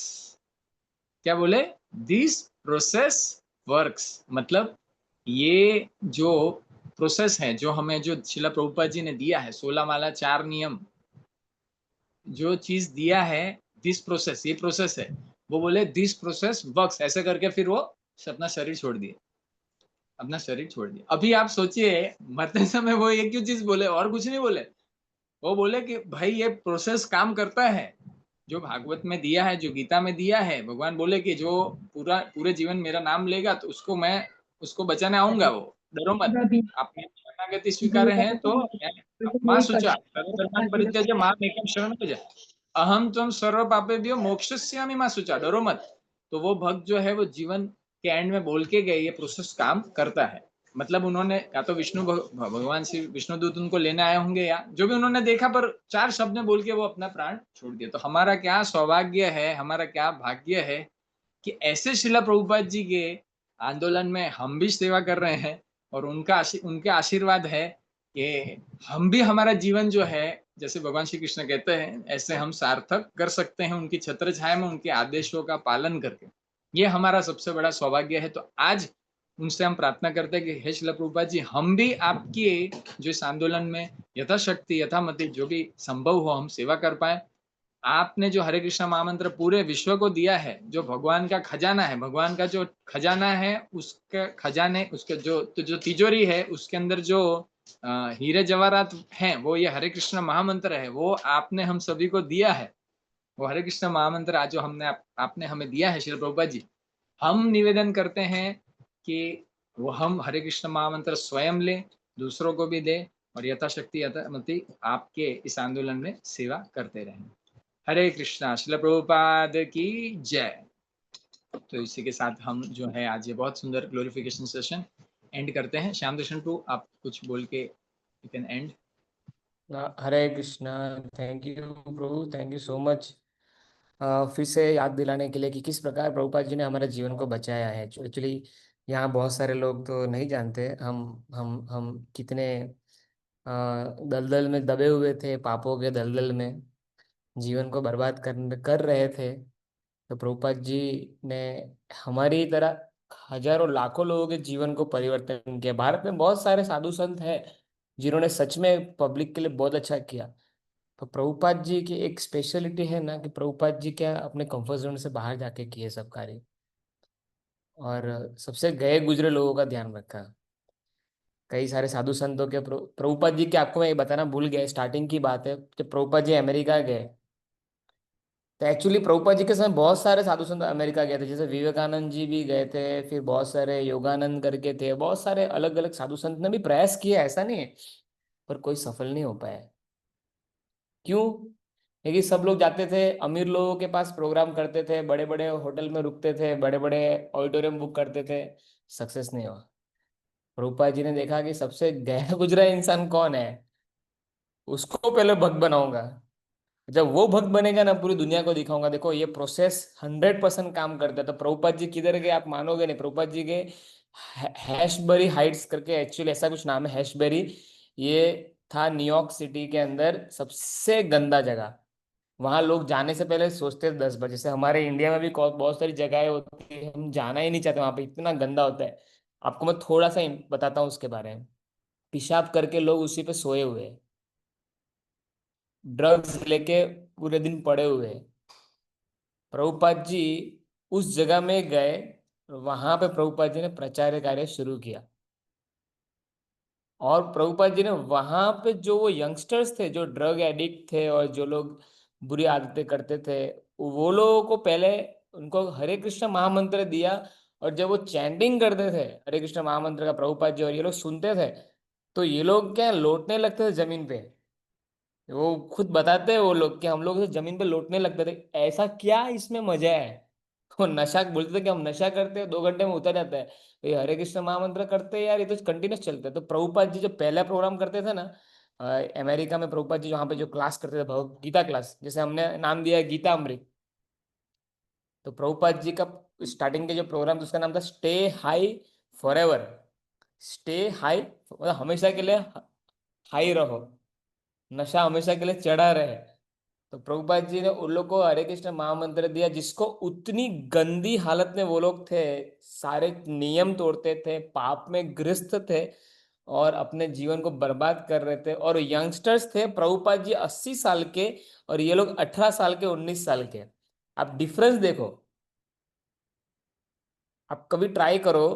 क्या बोले? This process works. मतलब ये जो प्रोसेस है, जो हमें, जो शिला प्रभुपाद जी ने दिया है, 16 माला 4 नियम, जो चीज दिया है, दिस प्रोसेस, ये प्रोसेस है। वो बोले दिस प्रोसेस वर्क्स, ऐसे करके फिर वो अपना शरीर छोड़ दिए, अपना शरीर छोड़ दिया। अभी आप सोचिए, मरते समय वो एक क्यों चीज बोले, और कुछ नहीं बोले। वो बोले कि भाई ये प्रोसेस काम करता है, जो भागवत में दिया है, जो गीता में दिया है। भगवान बोले कि जो पूरे जीवन मेरा नाम लेगा तो उसको बचाने आऊंगा, वो डरो मत। आपने शरणागति स्वीकार है तो मां शुचा सर्वधर्मान् परित्यज्य मां एकम शरणं व्रज अहम त्वं सर्व पापेभ्यो मोक्षयिष्यामि मां शुचा, डरो मत। तो वो भक्त जो है वो जीवन के एंड में बोल के गए, ये प्रोसेस काम करता है। मतलब उन्होंने या तो भगवान श्री विष्णुदूत उनको लेने आए होंगे, या जो भी उन्होंने देखा, पर 4 शब्द बोल के वो अपना प्राण छोड़ दिया। तो हमारा क्या सौभाग्य है, हमारा क्या भाग्य है कि ऐसे शिला प्रभुपाद जी के आंदोलन में हम भी सेवा कर रहे हैं, और उनके आशीर्वाद है कि हम भी, हमारा जीवन जो है, जैसे भगवान श्री कृष्ण कहते हैं, ऐसे हम सार्थक कर सकते हैं उनकी छत्र छाया में, उनके आदेशों का पालन करके। ये हमारा सबसे बड़ा सौभाग्य है। तो आज उनसे हम प्रार्थना करते हैं कि हे शिला प्रभुपाद जी, हम भी आपकी जो इस आंदोलन में यथाशक्ति यथामति जो भी संभव हो हम सेवा कर पाए। आपने जो हरे कृष्ण महामंत्र पूरे विश्व को दिया है, जो भगवान का खजाना है, भगवान का जो खजाना है, उसके खजाने, उसके जो तिजोरी है, उसके अंदर जो हीरे जवाहरात हैं, वो ये हरे कृष्ण महामंत्र है। वो आपने हम सभी को दिया है, वो हरे कृष्ण महामंत्र आज जो आपने हमें दिया है श्री प्रभुपाद जी। हम निवेदन करते हैं कि वो हम हरे कृष्ण महामंत्र स्वयं लें, दूसरों को भी दें, और यथाशक्ति यथामति आपके इस आंदोलन में सेवा करते रहें। हरे कृष्णा। श्रील प्रभुपाद की जय। तो इसी के साथ हम जो है आज ये बहुत सुंदर ग्लोरिफिकेशन सेशन एंड करते हैं। श्याम दर्शन टू, आप कुछ बोल के you can and. Hare Krishna. Thank you Prabhu, thank you so much. फिर से याद दिलाने के लिए कि किस प्रकार प्रभुपाद जी ने हमारे जीवन को बचाया है। एक्चुअली यहाँ बहुत सारे लोग तो नहीं जानते हम कितने दलदल में दबे हुए थे, पापों के दलदल में जीवन को बर्बाद कर रहे थे। तो प्रभुपाद जी ने हमारी तरह हजारों लाखों लोगों के जीवन को परिवर्तन किया। भारत में बहुत सारे साधु संत हैं जिन्होंने सच में पब्लिक के लिए बहुत अच्छा किया। तो प्रभुपाद जी की एक स्पेशलिटी है ना कि प्रभुपाद जी क्या अपने कंफर्ट जोन से बाहर जाके किए सब कार्य, और सबसे गए गुजरे लोगों का ध्यान रखा। कई सारे साधु संतों के प्रभुपाद जी के, आपको मैं ये बताना भूल गया, स्टार्टिंग की बात है, जब प्रभुपाद जी अमेरिका गए तो एक्चुअली प्रभुपाद जी के समय बहुत सारे साधु संत अमेरिका गए थे। जैसे विवेकानंद जी भी गए थे, फिर बहुत सारे योगानंद करके थे, बहुत सारे अलग अलग साधु संत ने भी प्रयास किया, ऐसा नहीं है, पर कोई सफल नहीं हो पाया। क्यों? क्योंकि सब लोग जाते थे, अमीर लोगों के पास प्रोग्राम करते थे, बड़े बड़े होटल में रुकते थे, बड़े बड़े ऑडिटोरियम बुक करते थे, सक्सेस नहीं हुआ। प्रभुपाद जी ने देखा कि सबसे गहरा गुजरा इंसान कौन है, उसको पहले भक्त बनाऊंगा। जब वो भक्त बनेगा ना, पूरी दुनिया को दिखाऊंगा, देखो ये प्रोसेस 100% काम करता है। तो प्रभुपाद जी किधर गए आप मानोगे नहीं। प्रभुपाद जी के हैशबरी हाइट्स करके, एक्चुअली ऐसा कुछ नाम है हैशबरी, ये था न्यूयॉर्क सिटी के अंदर सबसे गंदा जगह। वहां लोग जाने से पहले सोचते थे 10 बार। जैसे हमारे इंडिया में भी बहुत सारी जगहें होती है, हम जाना ही नहीं चाहते, वहां पे इतना गंदा होता है। आपको मैं थोड़ा सा बताता हूँ उसके बारे में। पेशाब करके लोग उसी पे सोए हुए हैं, ड्रग्स लेके पूरे दिन पड़े हुए हैं। प्रभुपाद जी उस जगह में गए, वहां पे प्रभुपाद जी ने प्रचार कार्य शुरू किया। और प्रभुपाद जी ने वहां पे जो वो यंगस्टर्स थे जो ड्रग एडिक्ट थे और जो लोग बुरी आदतें करते थे, वो लोगों को पहले उनको हरे कृष्ण महामंत्र दिया। और जब वो चैंटिंग करते थे हरे कृष्ण महामंत्र का प्रभुपाद जी और ये लोग सुनते थे, तो ये लोग क्या लौटने लगते थे जमीन पे। वो खुद बताते हैं वो लोग कि हम लोग तो जमीन पे लौटने लगते थे, ऐसा क्या इसमें मजा है। वो नशा बोलते थे कि हम नशा करते हैं 2 घंटे में उतर जाता है, तो ये हरे कृष्ण महामंत्र करते हैं यार, ये तो कंटिन्यूस चलते हैं। तो प्रभुपाद जी जो पहला प्रोग्राम करते थे ना अमेरिका में, प्रभुपाद जी वहाँ पे जो क्लास करते थे भगवत गीता क्लास, जैसे हमने नाम दिया है गीता अमृत, तो प्रभुपाद जी का स्टार्टिंग के जो प्रोग्राम उसका नाम था stay high for ever. Stay high मतलब हमेशा के लिए हाई रहो, नशा हमेशा के लिए चढ़ा रहे। तो प्रभुपाद जी ने उन लोग को हरे कृष्ण महामंत्र दिया, जिसको उतनी गंदी हालत में वो लोग थे, सारे नियम तोड़ते थे, पाप में ग्रस्त थे और अपने जीवन को बर्बाद कर रहे थे। और यंगस्टर्स थे, प्रभुपाद जी 80 साल के और ये लोग 18 साल के 19 साल के। आप डिफरेंस देखो, आप कभी ट्राई करो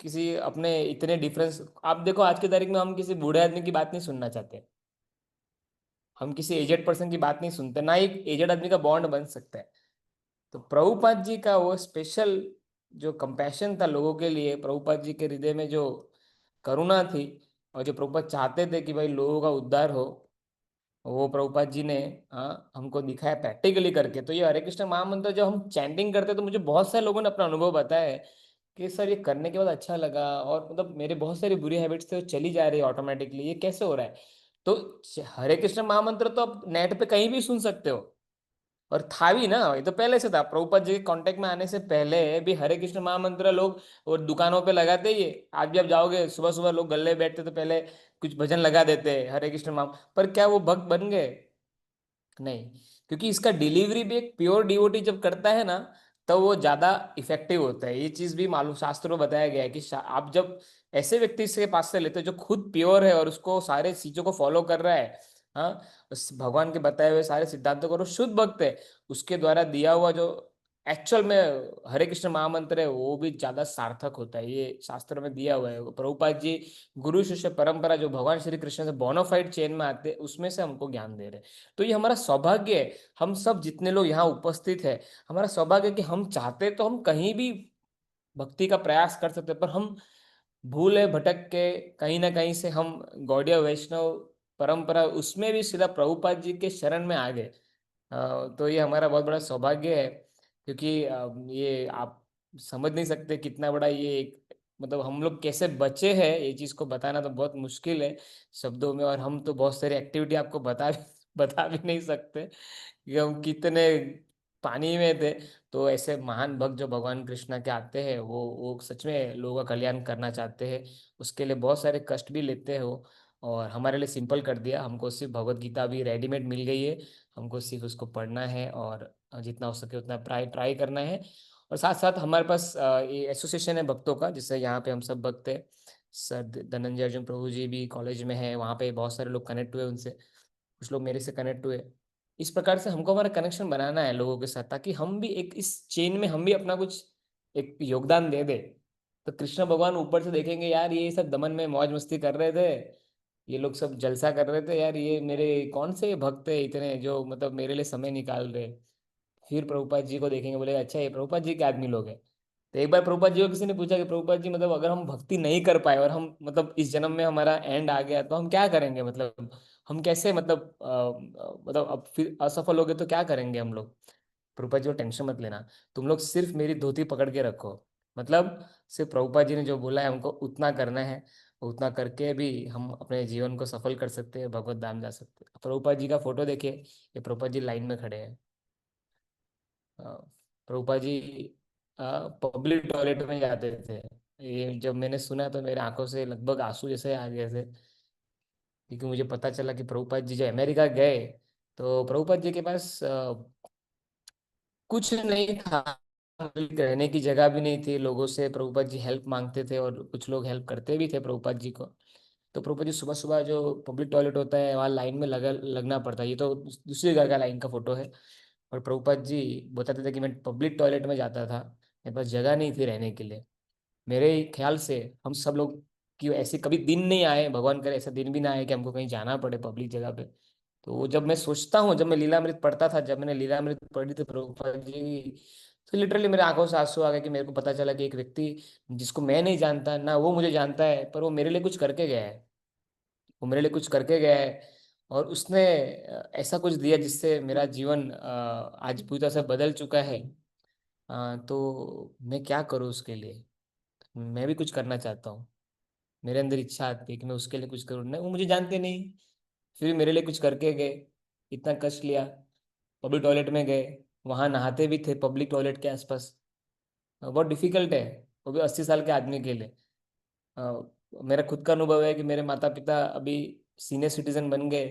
किसी अपने इतने डिफरेंस। आप देखो आज की तारीख में हम किसी बूढ़े आदमी की बात नहीं सुनना चाहते, हम किसी एजेड पर्सन की बात नहीं सुनते, ना एक एजेड आदमी का बॉन्ड बन सकता है। तो प्रभुपाद जी का वो स्पेशल जो कंपैशन था लोगों के लिए, प्रभुपाद जी के हृदय में जो करुणा थी और जो प्रभुपाद चाहते थे कि भाई लोगों का उद्धार हो, वो प्रभुपाद जी ने हमको दिखाया प्रैक्टिकली करके। तो ये हरे कृष्ण महामंत्र जो हम चैंटिंग करते, तो मुझे बहुत सारे लोगों ने अपना अनुभव बताया है कि सर ये करने के बाद अच्छा लगा, और मतलब मेरे बहुत सारी बुरी हैबिट्स थे वो चली जा रही है ऑटोमेटिकली, ये कैसे हो रहा है। तो हरे कृष्ण महामंत्र तो आप नेट पे कहीं भी सुन सकते हो, और था भी ना, ये तो पहले से था। प्रभुपाद जी के कांटेक्ट में आने से पहले भी हरे कृष्ण महामंत्र लोग और दुकानों पे लगाते ही है। आज भी आप जाओगे सुबह सुबह लोग गले बैठते तो पहले कुछ भजन लगा देते हैं हरे कृष्ण महाम, पर क्या वो भक्त बन गए? नहीं, क्योंकि इसका डिलीवरी भी एक प्योर डिवोटी जब करता है ना, तो वो ज्यादा इफेक्टिव होता है। ये चीज भी मालूम शास्त्रों में बताया गया है कि आप जब ऐसे व्यक्ति से पास से लेते हो जो खुद प्योर है और उसको सारे चीजों को फॉलो कर रहा है, हाँ, उस भगवान के बताए हुए सारे सिद्धांतों को, और वो शुद्ध भक्त है, उसके द्वारा दिया हुआ जो एक्चुअल में हरे कृष्ण महामंत्र है वो भी ज्यादा सार्थक होता है। ये शास्त्र में दिया हुआ है। प्रभुपाद जी गुरु शिष्य परंपरा जो भगवान श्री कृष्ण से बोनाफाइड चेन में आते हैं, उसमें से हमको ज्ञान दे रहे हैं। तो ये हमारा सौभाग्य है, हम सब जितने लोग यहाँ उपस्थित है, हमारा सौभाग्य है कि हम चाहते तो हम कहीं भी भक्ति का प्रयास कर सकते, पर हम भूले भटक के कहीं ना कहीं से हम गौड़ीय वैष्णव परंपरा उसमें भी सीधा प्रभुपाद जी के शरण में आ गए। तो ये हमारा बहुत बड़ा सौभाग्य है, क्योंकि ये आप समझ नहीं सकते कितना बड़ा ये एक, मतलब हम लोग कैसे बचे हैं ये चीज को बताना तो बहुत मुश्किल है शब्दों में। और हम तो बहुत सारी एक्टिविटी आपको बता भी नहीं सकते कि हम कितने पानी में थे। तो ऐसे महान भक्त जो भगवान कृष्ण के आते हैं, वो सच में लोगों का कल्याण करना चाहते हैं, उसके लिए बहुत सारे कष्ट भी लेते हैं वो। और हमारे लिए सिंपल कर दिया, हमको सिर्फ भगवत गीता अभी रेडीमेड मिल गई है, हमको सिर्फ उसको पढ़ना है और जितना हो सके उतना ट्राई ट्राई करना है। और साथ साथ हमारे पास ये एसोसिएशन है भक्तों का, जिससे यहाँ पे हम सब भक्त हैं। सर धनंजय अर्जुन प्रभु जी भी कॉलेज में है, वहाँ पे बहुत सारे लोग कनेक्ट हुए उनसे, कुछ लोग मेरे से कनेक्ट हुए। इस प्रकार से हमको हमारा कनेक्शन बनाना है लोगों के साथ, ताकि हम भी एक इस चेन में हम भी अपना कुछ एक योगदान दे दे। तो कृष्ण भगवान ऊपर से देखेंगे यार ये सब दमन में मौज मस्ती कर रहे थे, ये लोग सब जलसा कर रहे थे यार, ये मेरे कौन से भक्त है इतने जो मतलब मेरे लिए समय निकाल रहे। फिर प्रभुपाद जी को देखेंगे, बोले अच्छा ये प्रभुपाद जी के आदमी लोग हैं। तो एक बार प्रभुपाद जी को किसी ने पूछा कि प्रभुपाद जी मतलब अगर हम भक्ति नहीं कर पाए और हम मतलब इस जन्म में हमारा एंड आ गया तो हम क्या करेंगे, मतलब हम कैसे मतलब मतलब अब फिर असफल हो गए तो क्या करेंगे हम लोग। प्रभुपाद जी को टेंशन मत लेना, तुम लोग सिर्फ मेरी धोती पकड़ के रखो, मतलब सिर्फ प्रभुपाद जी ने जो बोला है हमको उतना करना है, उतना करके भी हम अपने जीवन को सफल कर सकते हैं, भगवत धाम जा सकते हैं। प्रभुपाद जी का फोटो देखिए, ये प्रभुपाद जी लाइन में खड़े हैं। प्रभुपाद जी पब्लिक टॉयलेट में जाते थे। ये जब मैंने सुना तो मेरे आंखों से लगभग आंसू जैसे आ गए थे, क्योंकि मुझे पता चला कि प्रभुपाद जी जो अमेरिका गए, तो प्रभुपाद जी के पास कुछ नहीं था, रहने की जगह भी नहीं थी, लोगों से प्रभुपाद जी हेल्प मांगते थे और कुछ लोग हेल्प करते भी थे प्रभुपाद जी को। तो प्रभुपाद जी सुबह सुबह जो पब्लिक टॉयलेट होता है वहाँ लाइन में लगना पड़ता है। ये तो दूसरी घर का लाइन का फोटो है। और प्रभुपाद जी बताते थे कि मैं पब्लिक टॉयलेट में जाता था, मेरे पास जगह नहीं थी रहने के लिए। मेरे ख्याल से हम सब लोग कि ऐसे कभी दिन नहीं आए, भगवान करे ऐसा दिन भी ना आए कि हमको कहीं जाना पड़े पब्लिक जगह पे। तो जब मैं सोचता हूँ, जब मैं लीलामृत पढ़ता था, जब मैंने लीलामृत पढ़ी थी प्रभुपाद जी, तो लिटरली मेरे आंखों से आंसू आ गए कि मेरे को पता चला कि एक व्यक्ति जिसको मैं नहीं जानता ना वो मुझे जानता है, पर वो मेरे लिए कुछ करके गया है। वो मेरे लिए कुछ करके गया है और उसने ऐसा कुछ दिया जिससे मेरा जीवन आज पूरी तरह से बदल चुका है। तो मैं क्या करूँ उसके लिए? मैं भी कुछ करना चाहता हूँ। मेरे अंदर इच्छा आती है कि मैं उसके लिए कुछ करूँ। नहीं, वो मुझे जानते नहीं, फिर भी मेरे लिए कुछ करके गए। इतना कष्ट लिया, पब्लिक टॉयलेट में गए, वहां नहाते भी थे पब्लिक टॉयलेट के आसपास। बहुत डिफिकल्ट है, वो भी 80 साल के आदमी के लिए। अ, मेरा खुद का अनुभव है कि मेरे माता पिता अभी सीनियर सिटीजन बन गए,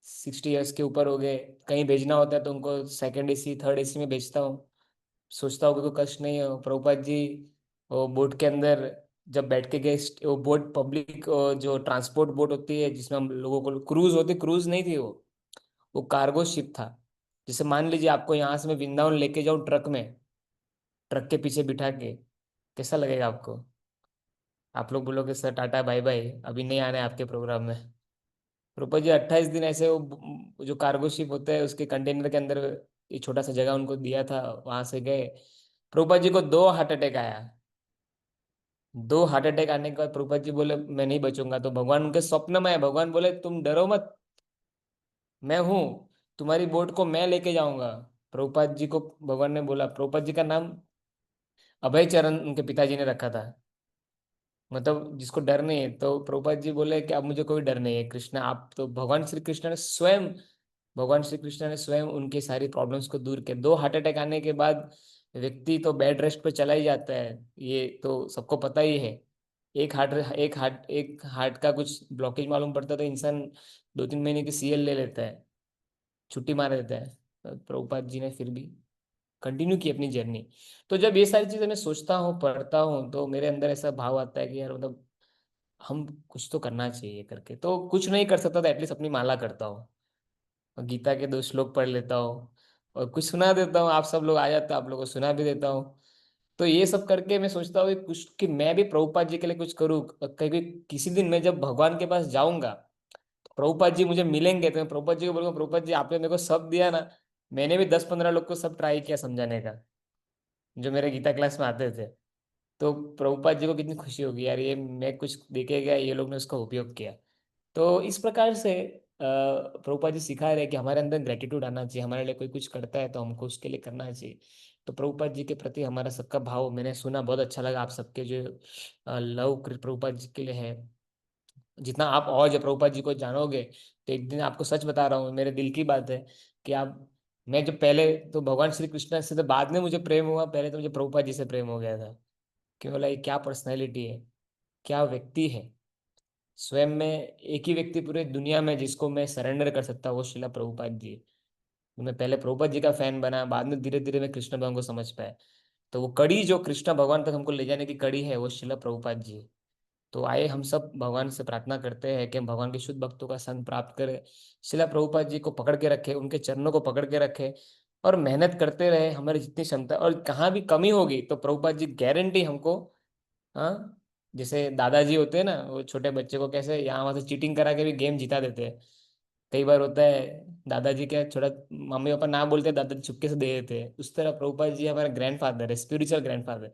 60 ईयर्स के ऊपर हो गए। कहीं भेजना होता है तो उनको सेकंड एसी थर्ड एसी में भेजता हूँ। सोचता हूँ कि कोई कष्ट नहीं हो। प्रभुपाद जी वो बोट के अंदर जब बैठ के गए, वो बोट पब्लिक जो ट्रांसपोर्ट बोट होती है जिसमें हम लोगों को, क्रूज होती, क्रूज नहीं थी वो कार्गो शिप था। जैसे मान लीजिए आपको यहाँ से मैं वृंदावन लेके जाऊँ ट्रक में, ट्रक के पीछे बिठा के, कैसा लगेगा आपको? आप लोग बोलोगे सर टाटा बाय बाय, अभी नहीं आना है आपके प्रोग्राम में। रूपा जी 28 दिन ऐसे वो जो कार्गो शिप होता है उसके कंटेनर के अंदर, ये छोटा सा जगह उनको दिया था, वहां से गए। प्रभुपाद जी को 2 हार्ट अटैक आया। 2 हार्ट अटैक आने के बाद प्रभुपाद जी बोले मैं नहीं बचूंगा। तो भगवान उनके स्वप्न में है, भगवान बोले तुम डरो मत, मैं हूं, तुम्हारी बोट को मैं लेके जाऊंगा। प्रभुपाद जी को भगवान ने बोला, प्रभुपाद जी का नाम अभय चरण उनके पिताजी ने रखा था, मतलब जिसको डर नहीं है। तो प्रभुपाद जी बोले कि अब मुझे कोई डर नहीं है कृष्ण, आप तो, भगवान श्री कृष्ण ने स्वयं उनकी सारी प्रॉब्लम्स को दूर किया। 2 हार्ट अटैक आने के बाद व्यक्ति तो बेड रेस्ट पे चला ही जाता है, ये तो सबको पता ही है। एक हार्ट का कुछ ब्लॉकेज मालूम पड़ता है तो इंसान 2-3 महीने की सीएल ले लेता है, छुट्टी मार देता है। तो प्रभुपाद जी ने फिर भी कंटिन्यू की अपनी जर्नी। तो जब ये सारी चीजें मैं सोचता हूँ, पढ़ता हूँ, तो मेरे अंदर ऐसा भाव आता है कि यार मतलब हम कुछ तो करना चाहिए करके। तो कुछ नहीं कर सकता तो एटलीस्ट अपनी माला करता हूँ, और गीता के 2 श्लोक पढ़ लेता हूँ, और कुछ सुना देता हूँ। आप सब लोग आ जाते हो, आप लोगों को सुना भी देता हूँ। तो ये सब करके मैं सोचता हूँ कि कुछ, कि मैं भी प्रभुपाद जी के लिए कुछ करूँ। कभी किसी दिन मैं जब भगवान के पास जाऊंगा, तो प्रभुपाद जी मुझे मिलेंगे, तो मैं प्रभुपाद जी को बोलूंगा प्रभुपाद जी आपने मेरे को सब दिया ना, मैंने भी 10-15 लोग को सब ट्राई किया समझाने का, जो मेरे गीता क्लास में आते थे। तो प्रभुपाद जी को कितनी खुशी होगी यार, ये मैं कुछ देखे गया, ये लोग ने उसका उपयोग किया। तो इस प्रकार से प्रभुपाद जी सिखा रहे हैं कि हमारे अंदर ग्रेटिट्यूड आना चाहिए, हमारे लिए कोई कुछ करता है तो हमको उसके लिए करना चाहिए। तो प्रभुपाद जी के प्रति हमारा सबका भाव मैंने सुना, बहुत अच्छा लगा। आप सबके जो लव प्रभुपाद जी के लिए है, जितना आप और जब प्रभुपाद जी को जानोगे, तो एक दिन आपको सच बता रहा हूँ, मेरे दिल की बात है कि आप, मैं जब पहले तो भगवान श्री कृष्ण से तो बाद में मुझे प्रेम हुआ, पहले तो मुझे प्रभुपाद जी से प्रेम हो गया था। कि बोला ये क्या पर्सनैलिटी है, क्या व्यक्ति है। स्वयं में एक ही व्यक्ति पूरे दुनिया में जिसको मैं सरेंडर कर सकता हूँ, वो शिला प्रभुपाद जी है। तो मैं पहले प्रभुपाद जी का फैन बना, बाद में धीरे धीरे मैं कृष्ण भगवान को समझ पाया। तो वो कड़ी जो कृष्ण भगवान तक हमको ले जाने की कड़ी है, वो शिला प्रभुपाद जी है। तो आइए हम सब भगवान से प्रार्थना करते हैं कि हम भगवान के शुद्ध भक्तों का संग प्राप्त करें, शिला प्रभुपाद जी को पकड़ के रखे, उनके चरणों को पकड़ के रखे, और मेहनत करते रहे हमारी जितनी क्षमता। और कहाँ भी कमी होगी तो प्रभुपाद जी गारंटी हमको, हाँ, जैसे दादाजी होते हैं ना, वो छोटे बच्चे को कैसे यहाँ वहां से चीटिंग करा के भी गेम जिता देते हैं। कई बार होता है दादाजी क्या, छोटा मम्मी पापा ना बोलते दादाजी चुपके से दे देते हैं, उस तरह प्रभुपाद जी हमारा ग्रैंडफादर है, स्पिरिचुअल ग्रैंडफादर।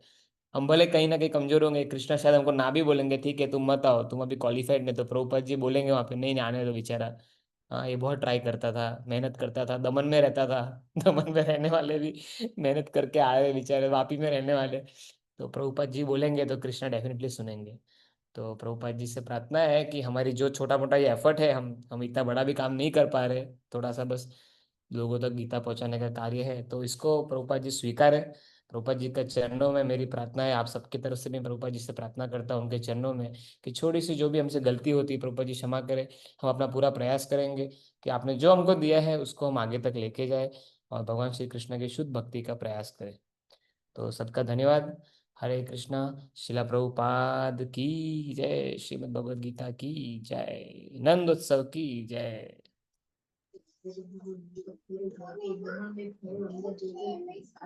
हम भले कहीं ना कहीं कमजोर होंगे, कृष्णा शायद हमको ना भी बोलेंगे ठीक है तुम मत आओ, तुम अभी क्वालिफाइड नहीं, तो प्रभुपाद जी बोलेंगे वहां पे नहीं नहीं आने दो बेचारा, हाँ ये बहुत ट्राई करता था, मेहनत करता था, दमन में रहता था। दमन में रहने वाले भी मेहनत करके आए हुए बेचारे, वापी में रहने वाले। तो प्रभुपाद जी बोलेंगे तो कृष्णा डेफिनेटली सुनेंगे। तो प्रभुपाद जी से प्रार्थना है कि हमारी जो छोटा मोटा ये एफर्ट है, हम इतना बड़ा भी काम नहीं कर पा रहे, थोड़ा सा बस लोगों तक गीता पहुंचाने का कार्य है, तो इसको प्रभुपाद जी स्वीकार है। प्रभुपाद जी के चरणों में मेरी प्रार्थना है, आप सबकी तरफ से मैं प्रभुपाद जी से प्रार्थना करता हूँ उनके चरणों में, कि छोटी सी जो भी हमसे गलती होती है प्रभुपाद जी क्षमा करें। हम अपना पूरा प्रयास करेंगे कि आपने जो हमको दिया है उसको हम आगे तक लेके जाए, और भगवान श्री कृष्ण की शुद्ध भक्ति का प्रयास करें। तो सबका धन्यवाद। हरे कृष्णा। शिला प्रभुपाद की जय, श्रीमद् भगवद गीता की जय, नंद उत्सव की जय।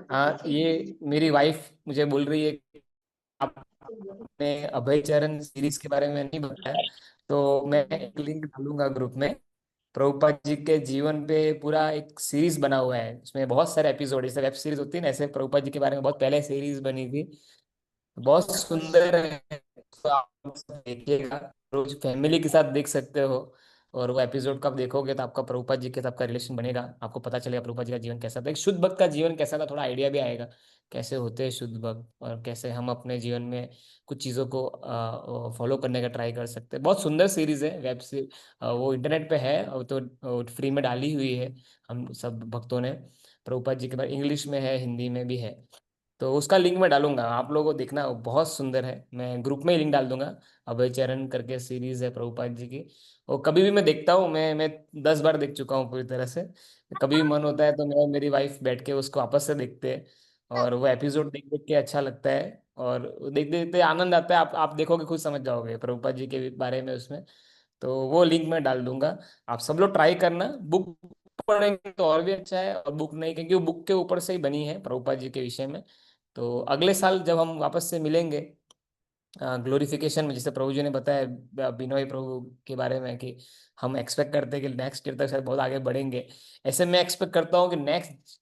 हाँ, ये मेरी वाइफ मुझे बोल रही है कि आप ने अभय चरण सीरीज के बारे में नहीं बताया, तो मैं एक लिंक डालूंगा ग्रुप में। प्रभुपाद जी के जीवन पे पूरा एक सीरीज बना हुआ है, उसमें बहुत सारे एपिसोड, जैसे वेब सीरीज होती है ना, ऐसे प्रभुपाद जी के बारे में बहुत पहले सीरीज बनी थी, बहुत सुंदर है। तो आप सब देखिएगा, रोज फैमिली के साथ देख सकते हो। और वो एपिसोड कब देखोगे तो आपका प्रभुपाद जी के साथ आपका रिलेशन बनेगा, आपको पता चलेगा प्रभुपाद जी का जीवन कैसा था, एक शुद्ध भक्त का जीवन कैसा था, थोड़ा आइडिया भी आएगा कैसे होते हैं शुद्ध भक्त, और कैसे हम अपने जीवन में कुछ चीज़ों को फॉलो करने का ट्राई कर सकते हैं। बहुत सुंदर सीरीज है, वेब सीरीज, वो इंटरनेट पे है, और तो फ्री में डाली हुई है हम सब भक्तों ने। प्रभुपाद जी के बारे इंग्लिश में है, हिंदी में भी है, तो उसका लिंक मैं डालूंगा, आप लोगों को देखना, वो बहुत सुंदर है। मैं ग्रुप में ही लिंक डाल दूंगा। अभय चरण करके सीरीज है प्रभुपाद जी की, वो कभी भी मैं देखता हूँ, मैं 10 बार देख चुका हूँ पूरी तरह से। कभी भी मन होता है तो मैं और मेरी वाइफ बैठ के उसको वापस से देखते हैं, और वो एपिसोड देख देख के अच्छा लगता है, और देखते देखते आनंद आता है। आप देखोगे खुद समझ जाओगे प्रभुपाद जी के बारे में उसमें। तो वो लिंक मैं डाल दूंगा, आप सब लोग ट्राई करना। बुक पढ़ेंगे तो और भी अच्छा है, और बुक नहीं, क्योंकि वो बुक के ऊपर से ही बनी है प्रभुपाद जी के विषय में। तो अगले साल जब हम वापस से मिलेंगे ग्लोरिफिकेशन में, जैसे प्रभु जी ने बताया बिनोई प्रभु के बारे में कि हम एक्सपेक्ट करते हैं कि नेक्स्ट ईयर तक शायद बहुत आगे बढ़ेंगे, ऐसे मैं एक्सपेक्ट करता हूँ कि नेक्स्ट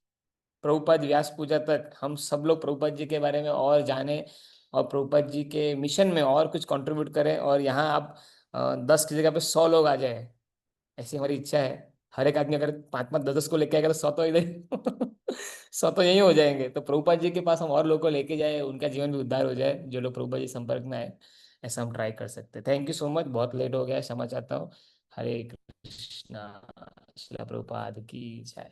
प्रभुपाद व्यास पूजा तक हम सब लोग प्रभुपाद जी के बारे में और जाने, और प्रभुपाद जी के मिशन में और कुछ कंट्रीब्यूट करें, और यहाँ आप 10 की जगह पे 100 लोग आ जाए, ऐसी हमारी इच्छा है। हर एक आदमी अगर 5-5 10 को लेके आएगा तो 100 तो इधर 100 तो यही हो जाएंगे। तो प्रभुपाद जी के पास हम और लोगों को लेके जाए, उनका जीवन भी उद्धार हो जाए, जो लोग प्रभुपाद जी संपर्क में आए, ऐसा हम ट्राई कर सकते हैं। थैंक यू सो मच, बहुत लेट हो गया है, क्षमा चाहता हूँ। हरे कृष्णा, श्रील प्रभुपाद की जय।